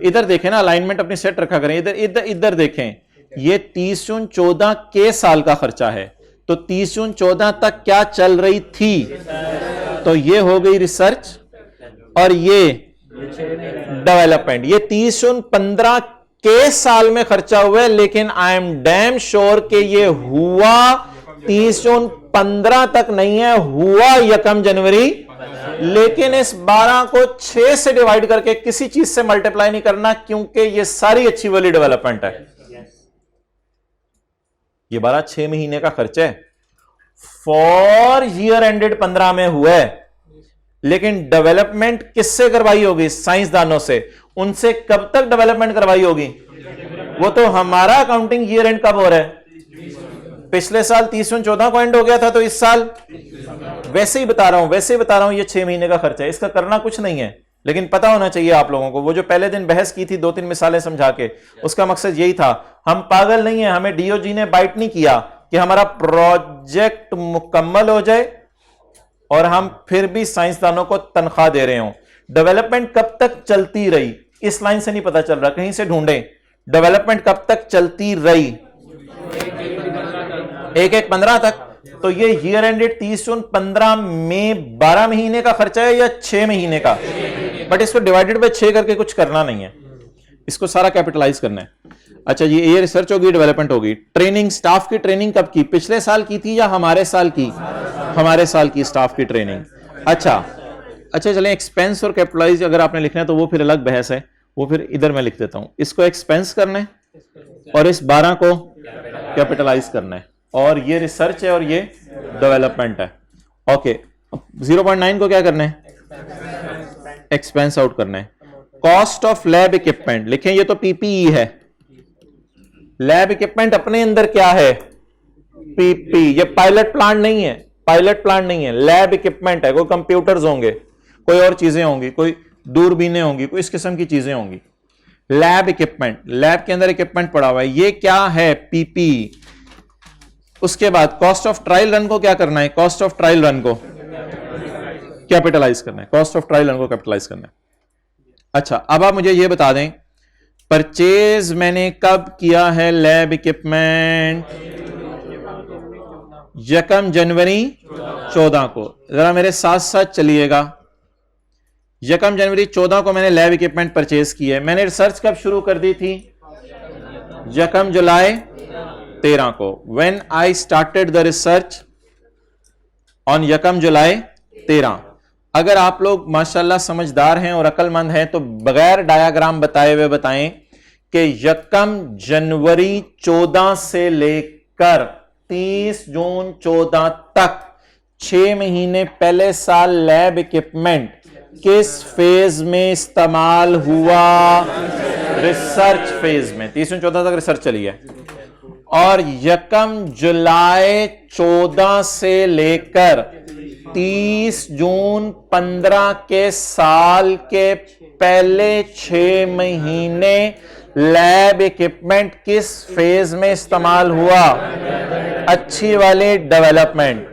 इधर देखें ना, अलाइनमेंट अपनी सेट रखा करें। इधर देखें, ये 30 जून 14 के साल का खर्चा है। तो 30 जून 14 तक क्या चल रही थी? तो ये हो गई रिसर्च और ये डेवलपमेंट। ये 30 जून 15 के साल में खर्चा हुआ है, लेकिन आई एम डैम श्योर कि ये हुआ 30 जून 15 तक नहीं है, हुआ यकम जनवरी। लेकिन इस 12 को 6 से डिवाइड करके किसी चीज से मल्टीप्लाई नहीं करना, क्योंकि ये सारी अच्छी वाली डेवलपमेंट है। ये 12 6 महीने का खर्चा है। फॉर ईयर एंडेड 15 में हुआ है, लेकिन डेवलपमेंट किससे करवाई होगी? साइंसदानों से। उनसे कब तक डेवलपमेंट करवाई होगी? वो तो हमारा अकाउंटिंग ईयर एंड कब हो रहा है? पिछले साल 30 जून 14 को एंड हो गया था, तो इस साल वैसे ही बता रहा हूं ये 6 महीने का खर्चा है। इसका करना कुछ नहीं है, लेकिन पता होना चाहिए आप लोगों को। वो जो पहले दिन बहस की थी 2-3 मिसालें समझा के, उसका मकसद यही था। हम पागल नहीं है, हमें डीओजी ने बाइट नहीं किया कि हमारा प्रोजेक्ट मुकम्मल हो जाए और हम फिर भी साइंसदानों को तनख्वाह दे रहे हो। डेवलपमेंट कब तक चलती रही? इस लाइन से नहीं पता चल रहा, कहीं से ढूंढें। डेवलपमेंट कब तक चलती रही? 1-1-15 तक। तो ये ईयर एंडेड 30 जून 15 में 12 महीने का खर्चा है या 6 महीने का? बट इसको डिवाइडेड बाय 6 करके कुछ करना नहीं है, इसको सारा कैपिटलाइज करना है। अच्छा जी, ये रिसर्च होगी, डेवलपमेंट होगी। ट्रेनिंग, स्टाफ की ट्रेनिंग कब की? पिछले साल की थी या हमारे साल की? हमारे साल की स्टाफ की ट्रेनिंग। अच्छा, अच्छा चलें, एक्सपेंस और कैपिटलाइज अगर आपने लिखना है तो वो फिर अलग बहस है, वो फिर इधर मैं लिख देता हूं। इसको एक्सपेंस करना है और इस 12 को कैपिटलाइज करना है, और ये रिसर्च है और ये डेवलपमेंट है। ओके, 0.9 को क्या करना है? एक्सपेंस आउट करना है। कॉस्ट ऑफ लैब इक्विपमेंट लिखें, ये तो पीपीई है। लैब इक्विपमेंट अपने अंदर क्या है? पीपी। ये पायलट प्लांट नहीं है, पायलट प्लांट नहीं है, लैब इक्विपमेंट है। कोई कंप्यूटर्स होंगे, कोई और चीजें होंगी, कोई दूरबीनें होंगी, कोई इस किस्म की चीजें होंगी। लैब इक्विपमेंट, लैब के अंदर इक्विपमेंट पड़ा हुआ है, ये क्या है? पीपी। उसके बाद कॉस्ट ऑफ ट्रायल रन को क्या करना है? कॉस्ट ऑफ ट्रायल रन को कैपिटलाइज करना है, कॉस्ट ऑफ ट्रायल रन को कैपिटलाइज करना है। अच्छा, अब आप मुझे ये बता दें, परचेज मैंने कब किया है लैब इक्विपमेंट? 1 जनवरी 14 को। जरा मेरे साथ साथ चलिएगा, 1 जनवरी 14 को मैंने लैब इक्विपमेंट परचेज की है। मैंने रिसर्च कब शुरू कर दी थी? 1 जुलाई 13 को। When I started the research on 1 जुलाई 13। अगर आप लोग माशाल्लाह समझदार हैं और अक्लमंद हैं तो बगैर डायाग्राम बताए हुए बताएं कि 1 जनवरी 14 से लेकर 30 जून 14 तक 6 महीने पहले साल लैब इक्विपमेंट किस फेज में इस्तेमाल हुआ? रिसर्च फेज में। 30 जून 14 तक रिसर्च चली है। और 1 जुलाई 14 से लेकर 30 जून 15 के साल के पहले 6 महीने लैब इक्विपमेंट किस फेज में इस्तेमाल हुआ? अच्छी वाली डेवलपमेंट।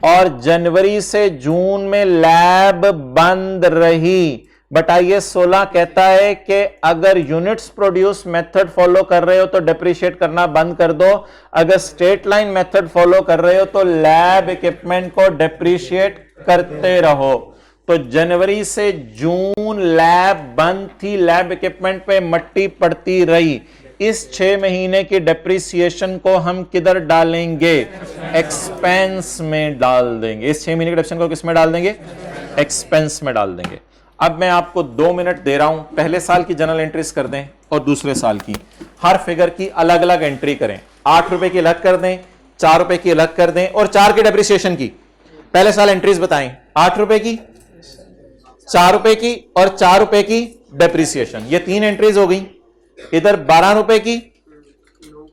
और जनवरी से जून में लैब बंद रही। बट आईएस 16 कहता है कि अगर यूनिट्स प्रोड्यूस मेथड फॉलो कर रहे हो तो डिप्रिशिएट करना बंद कर दो, अगर स्ट्रेट लाइन मेथड फॉलो कर रहे हो तो लैब इक्विपमेंट को डिप्रिशिएट करते रहो। तो जनवरी से जून लैब बंद थी, लैब इक्विपमेंट पे मट्टी पड़ती रही। इस 6 महीने की डेप्रिसिएशन को हम किधर डालेंगे? एक्सपेंस में डाल देंगे। इस 6 महीने के डेप्रिसिएशन को किस में डाल देंगे? एक्सपेंस में डाल देंगे। अब मैं आपको 2 मिनट दे रहा हूं, पहले साल की जनरल एंट्रीज कर दें और दूसरे साल की। हर फिगर की अलग अलग एंट्री करें। 8 रुपए की अलग कर दें, 4 रुपए की अलग कर दें और 4 की डेप्रिसिएशन की। पहले साल एंट्रीज बताएं। 8 रुपए की, 4 रुपए की और 4 रुपए की डेप्रिसिएशन। ये 3 एंट्रीज हो गई। इधर 12 रुपए की,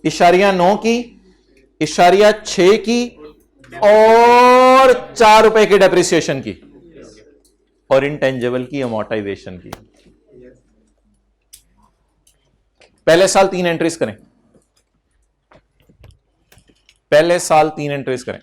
.9 की, .6 की और 4 रुपए की डेप्रिसिएशन की और इंटेंजिबल की, अमोर्टाइजेशन की। पहले साल 3 एंट्रीज करें। पहले साल 3 एंट्रीज करें।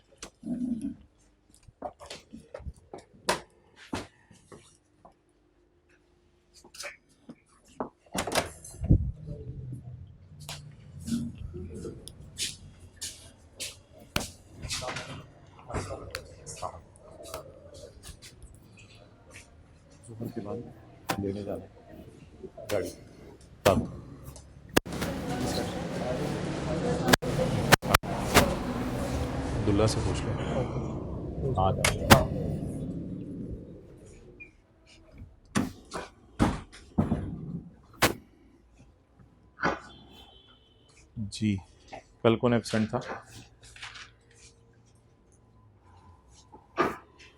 के बाद लेने जाना गाड़ी तब दुल्ला से पूछ लो आ जाओ। जी, कल कौन एब्सेंट था?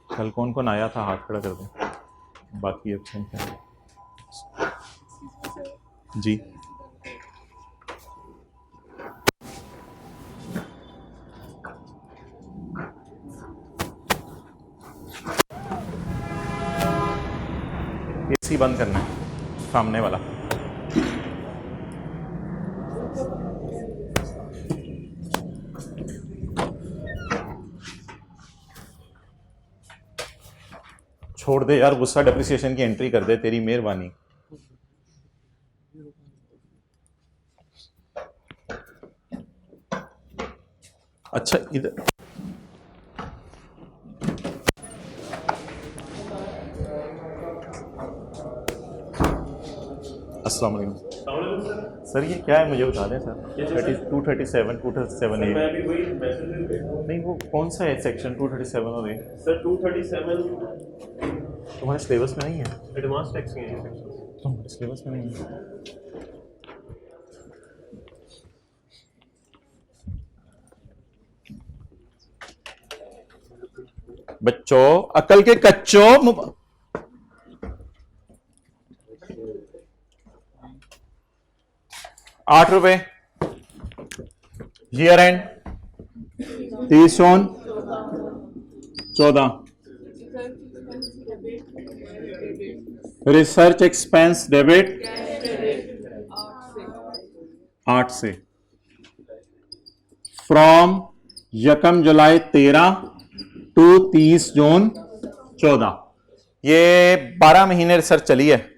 कल कौन कौन आया था? हाथ खड़ा कर दें। बाकी एब्सेंट है जी। एसी बंद करना है सामने वाला। छोड़ दे यार गुस्सा, डेप्रिसिएशन की एंट्री कर दे, तेरी मेहरबानी। अच्छा इधर अस्सलाम वालेकुम सर, ये क्या है मुझे बता दें सर। 237 237 ए नहीं, वो कौन सा है सेक्शन 237 और ए? सर 237 तुम्हारे सिलेबस में नहीं है, एडवांस टैक्स है तुम्हारे सिलेबस में नहीं है। बच्चों अकल के कच्चों, 8 रुपए year and 30/14 research expense debit 8 से फ्रॉम 1 जुलाई 13 टू 30 जून 14। ये 12 महीने रिसर्च चली है।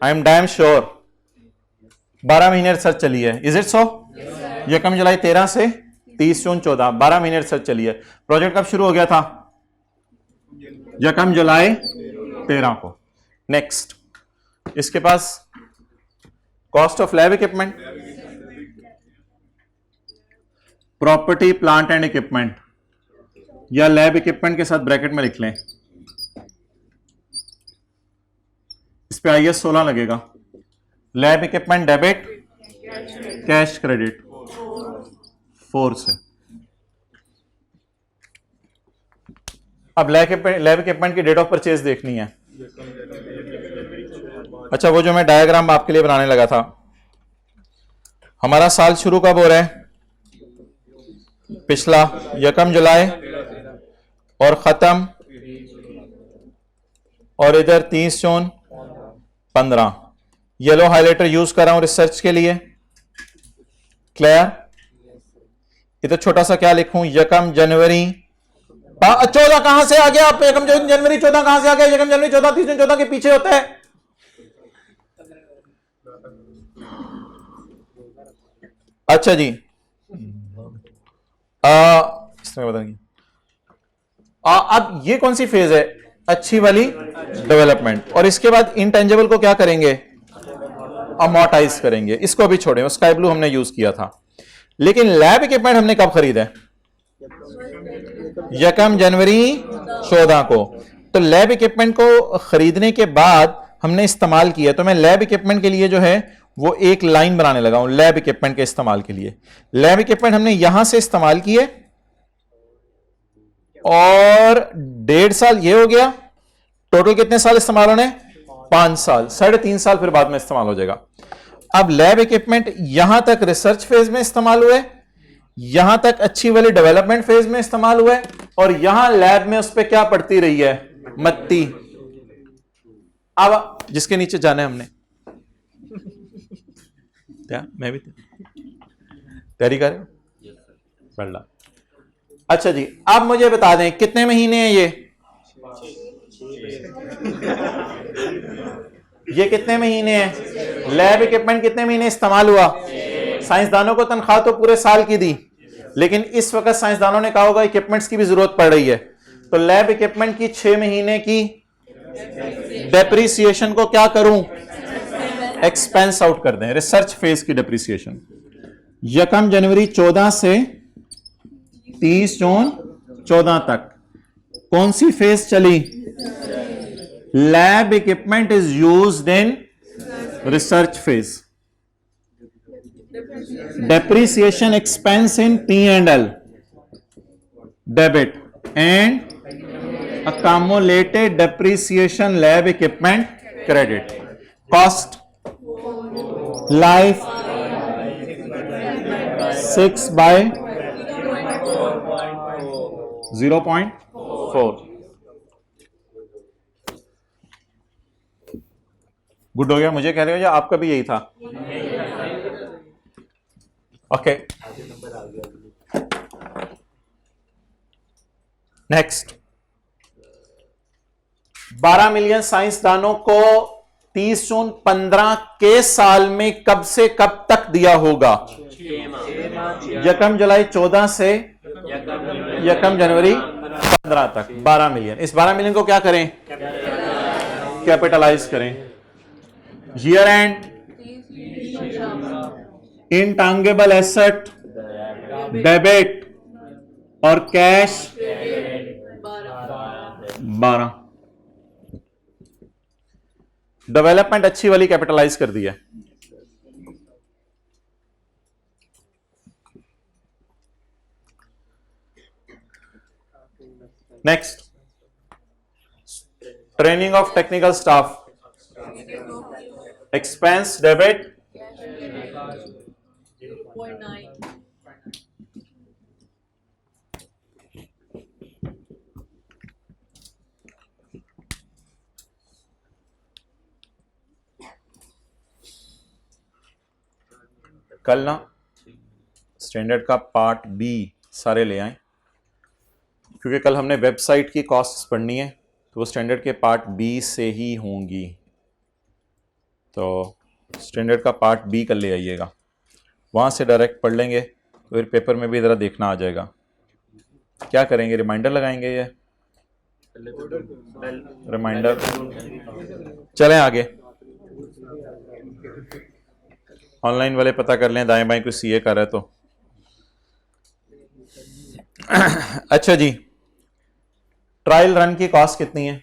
आई एम डैम श्योर 12 महीने रिसर्च चली है। Is it so? 1 जुलाई 13 से 30 जून 14, 12 महीने रिसर्च चली है। प्रोजेक्ट कब शुरू हो गया था? 1 जुलाई 13 को। नेक्स्ट, इसके पास cost of lab equipment, property plant and equipment, या लैब इक्विपमेंट के साथ ब्रैकेट में लिख लें। इस पे IS 16 लगेगा। Lab equipment debit, cash credit 4 से। अब लैब इक्विपमेंट की डेट ऑफ परचेज देखनी है। अच्छा, वो जो मैं डायग्राम आपके लिए बनाने लगा था, हमारा साल शुरू कब हो रहा है? पिछला 1 जुलाई और खत्म, और इधर 30 जून 15। येलो हाइलाइटर यूज कर रहा हूं रिसर्च के लिए। क्लियर? इधर छोटा सा क्या लिखूं? 1 जनवरी 14 कहां से आ गया? आप 1 जनवरी 14 कहां से आ गया? 1 जनवरी 14 30 जून 14 के पीछे होता है। अच्छा जी, इसमें बताएंगे। अब ये कौन सी फेज है? अच्छी वाली डेवलपमेंट। और इसके बाद इंटेंजिबल को क्या करेंगे? अमोर्टाइज करेंगे। इसको अभी छोड़ें, स्काई ब्लू हमने यूज किया था। लेकिन लैब इक्विपमेंट हमने कब खरीदा है? 1 जनवरी 14 को। तो लैब इक्विपमेंट को खरीदने के बाद हमने इस्तेमाल किया। तो मैं लैब इक्विपमेंट के लिए जो है वो एक लाइन बनाने लगा हूं लैब इक्विपमेंट के इस्तेमाल के लिए। लैब इक्विपमेंट हमने यहां से इस्तेमाल किए और 1.5 साल ये हो गया। टोटल कितने साल इस्तेमाल होने? 5 साल। 3.5 साल फिर बाद में इस्तेमाल हो जाएगा। अब लैब इक्विपमेंट यहां तक रिसर्च फेज में इस्तेमाल हुए, यहां तक अच्छी वाली डेवलपमेंट फेज में इस्तेमाल हुए, और यहां लैब में उस पर क्या पड़ती रही है? मत्ती। अब जिसके नीचे जाना है हमने, क्या मैं भी तैयारी कर रहे हूं? अच्छा जी, अब मुझे बता दें कितने महीने हैं ये कितने महीने हैं? लैब इक्विपमेंट कितने महीने इस्तेमाल हुआ? साइंसदानों को तनख्वाह तो पूरे साल की दी, लेकिन इस वक्त साइंसदानों ने कहा होगा इक्विपमेंट्स की भी जरूरत पड़ रही है, तो लैब इक्विपमेंट की 6 महीने की डेप्रिसिएशन को क्या करूं? एक्सपेंस आउट कर दें। रिसर्च फेज की डेप्रिसिएशन 1 जनवरी 14 से 30 जून 14 तक कौन सी फेज चली? Lab equipment is used in research phase. Depreciation expense in P&L debit and accumulated depreciation lab equipment credit. Cost life 6/0.4. Good हो गया? मुझे कह रहे हो या आपका भी यही था? Okay, next. 12 मिलियन साइंसदानों को 30 जून 15 के साल में कब से कब तक दिया होगा? 1 जुलाई 14 से 1 जनवरी 15 तक 12 मिलियन। इस 12 मिलियन को क्या करें? कैपिटलाइज करें। ईयर एंड इंटांगिबल एसेट डेबिट और कैश 12। डेवलपमेंट अच्छी वाली कैपिटलाइज कर दी है। Next, training of technical staff, expense debit 0.9. कल ना स्टैंडर्ड का पार्ट बी सारे ले आए, क्योंकि कल हमने वेबसाइट की कॉस्ट्स पढ़नी है, तो वो स्टैंडर्ड के पार्ट बी से ही होंगी। तो स्टैंडर्ड का पार्ट बी कल ले आइएगा, वहाँ से डायरेक्ट पढ़ लेंगे, तो फिर पेपर में भी ज़रा देखना आ जाएगा। क्या करेंगे, रिमाइंडर लगाएंगे ये रिमाइंडर। चलें आगे, ऑनलाइन वाले पता कर लें दाएं बाएं कोई सीए कर रहा है तो। अच्छा जी, ट्रायल रन की कॉस्ट कितनी है?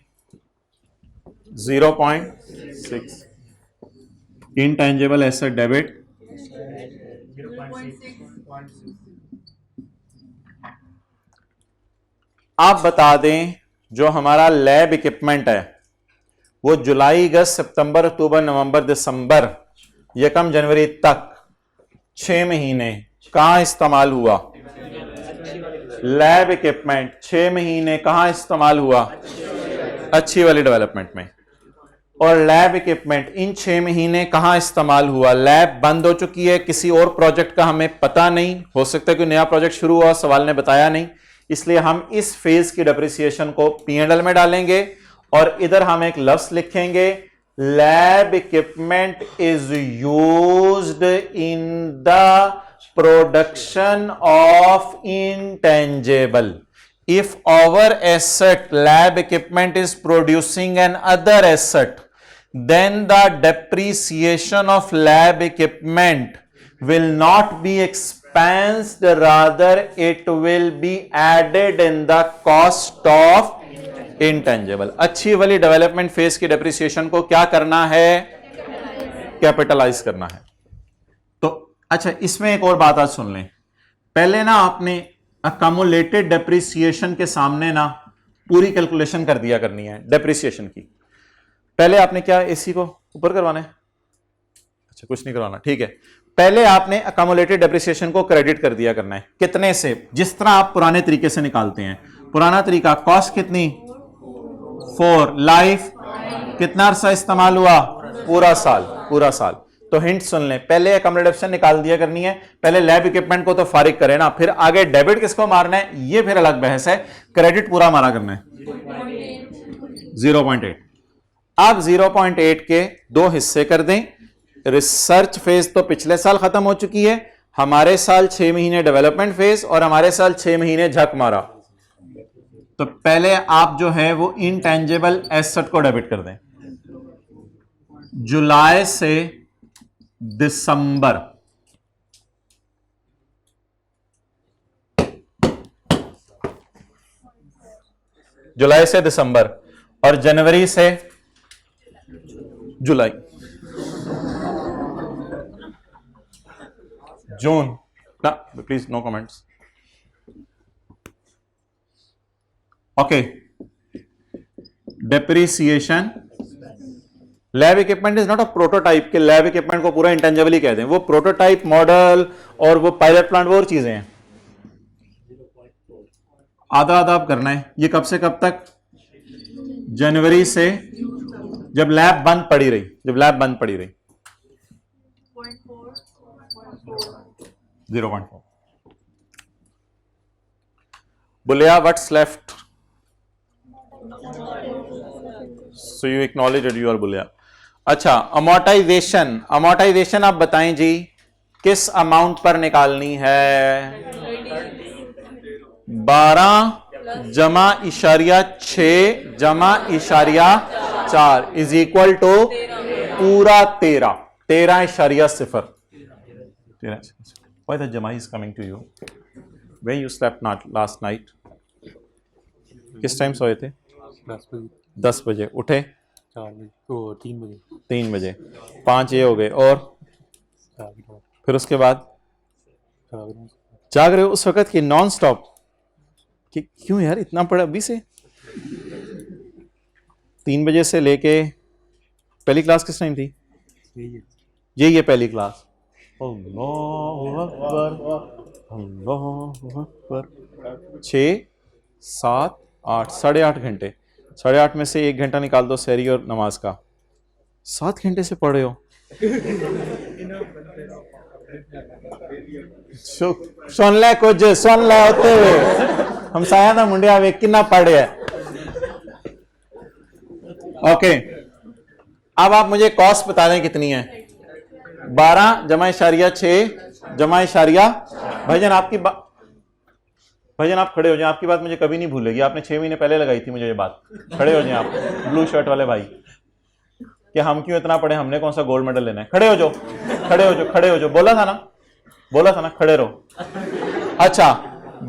0.6। Intangible asset debit 0.6. आप बता दें, जो हमारा लैब इक्विपमेंट है वो जुलाई, अगस्त, सितंबर, अक्टूबर, नवंबर, दिसंबर, यकम जनवरी तक 6 महीने कहां इस्तेमाल हुआ? लैब इक्विपमेंट 6 महीने कहां इस्तेमाल हुआ? अच्छी वाली डेवलपमेंट में। और लैब इक्विपमेंट इन 6 महीने कहां इस्तेमाल हुआ? लैब बंद हो चुकी है, किसी और प्रोजेक्ट का हमें पता नहीं, हो सकता है कोई नया प्रोजेक्ट शुरू हुआ, सवाल ने बताया नहीं, इसलिए हम इस फेज की डेप्रिसिएशन को P&L में डालेंगे और इधर हम एक लफ्ज लिखेंगे, lab equipment is used in the production of intangible. If our asset lab equipment is producing an other asset, then the depreciation of lab equipment will not be expensed, rather it will be added in the cost of intangible। अच्छी वाली development phase की depreciation को क्या करना है? Capitalise करना है। तो अच्छा, इसमें एक और बात आज सुन लें। पहले ना आपने अकमुलेटेड डेप्रिसिएशन के सामने ना पूरी कैलकुलेशन कर दिया करनी है डेप्रिसिएशन की। पहले आपने क्या एसी को ऊपर करवाना है? अच्छा, कुछ नहीं करवाना, ठीक है। पहले आपने अकमुलेटेड डेप्रिसिएशन को क्रेडिट कर दिया करना है। कितने से? जिस तरह आप पुराने तरीके से निकालते हैं। पुराना तरीका, कॉस्ट कितनी? 4, लाइफ कितना अरसा इस्तेमाल हुआ? पूरा साल, पूरा साल। तो हिंट सुन लें, पहले अकोमोडेशन निकाल दिया करनी है, पहले लैब इक्विपमेंट को तो फारिग करें ना, फिर आगे डेबिट किसको मारना है ये फिर अलग बहस है, क्रेडिट पूरा मारा करना है 0.8। आप 0.8 के 2 हिस्से कर दें। रिसर्च फेज तो पिछले साल खत्म हो चुकी है, हमारे साल 6 महीने डेवलपमेंट फेज और हमारे साल 6 महीने झक मारा। तो पहले आप जो है वो इनटेंजिबल एसेट को डेबिट कर दें। जुलाई से दिसंबर, जुलाई से दिसंबर और जनवरी से जुलाई, जून ना, please no comments. Okay, depreciation lab equipment is not a prototype के लैब इक्विपमेंट को पूरा इंटेंजिबल ही कहते हैं, वो प्रोटोटाइप, मॉडल और वो पायलट प्लांट वो और चीजें हैं। आधा आधा आप करना है। ये कब से कब तक? जनवरी से जब लैब बंद पड़ी रही, जब लैब बंद पड़ी रही 0.4। बुलिया, what's left? So you acknowledge that you are बुलिया। अच्छा, अमोर्टाइजेशन, अमोर्टाइजेशन आप बताएं जी किस अमाउंट पर निकालनी है? 12 जमा इशारिया 6 जमा इशारिया 4 इज इक्वल टू पूरा 13.0। Why the Jama is coming to you? When you slept not last night? किस टाइम सोए थे? 10 बजे। उठे 4 बजे वो 3 बजे 3 बजे, 5 ये हो गए, और फिर उसके बाद जाग रहे हो उस वक्त की नॉन स्टॉप? कि क्यों यार इतना पड़ा अभी से? 3 बजे से लेके पहली क्लास किस टाइम थी? यही है पहली क्लास। अल्लाहु अकबर, अल्लाहु अकबर। 6, 7, 8, 8.5 घंटे। 8.5 में से 1 घंटा निकाल दो सहरी और नमाज का, 7 घंटे से पढ़े हो। सुन ले कुछ, सुन ले होते हुए हम साया ना मुंडिया वे कितना पढ़े है। ओके, अब आप मुझे कॉस्ट बता दें कितनी है? 12 जमा इशारिया 6 जमा इशारिया। भाईजान आपकी भाईजान आप खड़े हो जाए, आपकी बात मुझे कभी नहीं भूलेगी। आपने 6 महीने पहले लगाई थी मुझे ये बात। खड़े हो जाए आप, ब्लू शर्ट वाले भाई। कि हम क्यों इतना पढ़े, हमने कौन सा गोल्ड मेडल लेना है? खड़े हो जाओ, खड़े हो जाओ, खड़े हो जाओ। बोला था ना, बोला था ना, खड़े रहो। अच्छा,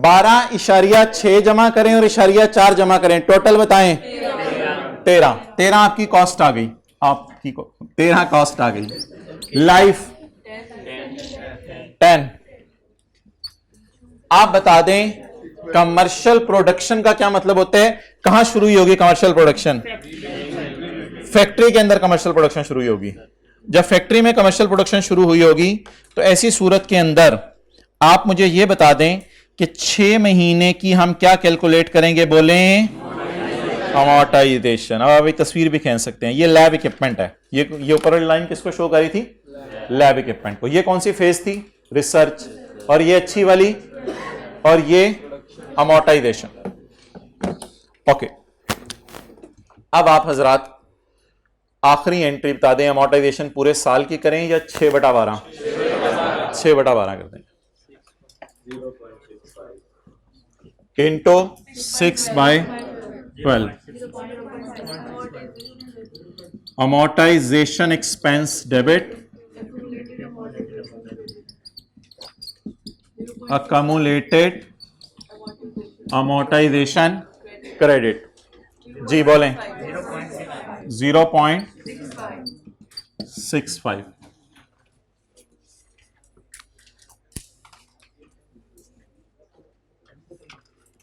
12 इशारिया 6 जमा करें और इशारिया 4 जमा करें, टोटल बताएं। 13 आपकी कॉस्ट आ गई, आपकी 13 कॉस्ट आ गई। लाइफ 10। आप बता दें कमर्शियल प्रोडक्शन का क्या मतलब होता है? कहां शुरू हुई होगी कमर्शियल प्रोडक्शन? फैक्ट्री के अंदर कमर्शियल प्रोडक्शन शुरू हुई होगी। जब फैक्ट्री में कमर्शियल प्रोडक्शन शुरू हुई होगी तो ऐसी सूरत के अंदर आप मुझे यह बता दें कि 6 महीने की हम क्या कैलकुलेट करेंगे? बोलें अमोर्टाइजेशन। अब आप एक तस्वीर भी खींच सकते हैं। ये लैब इक्विपमेंट है। ये ऊपर वाली लाइन किसको शो करी थी? लैब इक्विपमेंट को। ये कौन सी फेज थी? रिसर्च। और ये अच्छी वाली, और ये अमोर्टाइजेशन। ओके, अब आप हजरात आखिरी एंट्री बता दें, अमोर्टाइजेशन पूरे साल की करें या 6/12? 6/12 कर दें। Into 6/12। Amortization expense debit, accumulated amortization credit. जी बोलें। 0.65।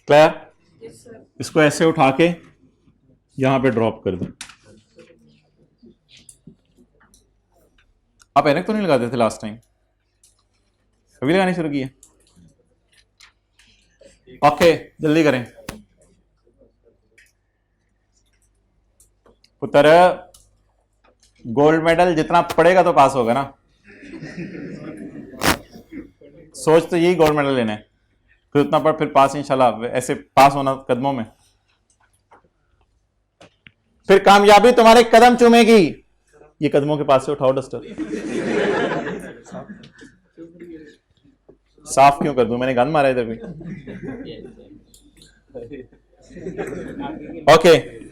क्लियर? इसको ऐसे उठा के यहां पे ड्रॉप कर दें। आप ऐनक तो नहीं लगाते थे लास्ट टाइम? अभी लगानी शुरू की है? ओके, जल्दी करें पुत्र। गोल्ड मेडल जितना पड़ेगा तो पास होगा ना। सोच तो यही गोल्ड मेडल लेना है, फिर उतना पढ़, फिर पास इंशाल्लाह। ऐसे पास होना कदमों में, फिर कामयाबी तुम्हारे कदम चूमेगी। ये कदमों के पास से उठाओ डस्टर। साफ क्यों कर दूं? मैंने गन मारा इधर भी। ओके,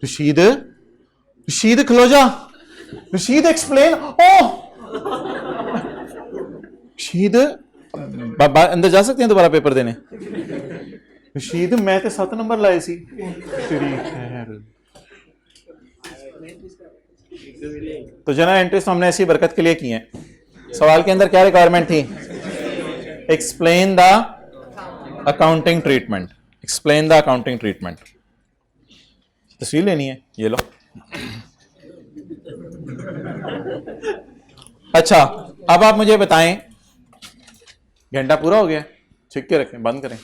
रशीद, रशीद खलो जा। रशीद एक्सप्लेन। ओह रशीद, अंदर जा सकते हैं दोबारा पेपर देने? रशीद मैं तो 7 नंबर लाए सी। तेरी खैर। तो जनरल एंट्रीज हमने ऐसी बरकत के लिए की है। सवाल के अंदर क्या रिक्वायरमेंट थी? Explain the accounting treatment. Explain the accounting treatment. तस्वीर लेनी है, ये लो। अच्छा, अब आप मुझे बताएं, घंटा पूरा हो गया? छिक के रखें, बंद करें।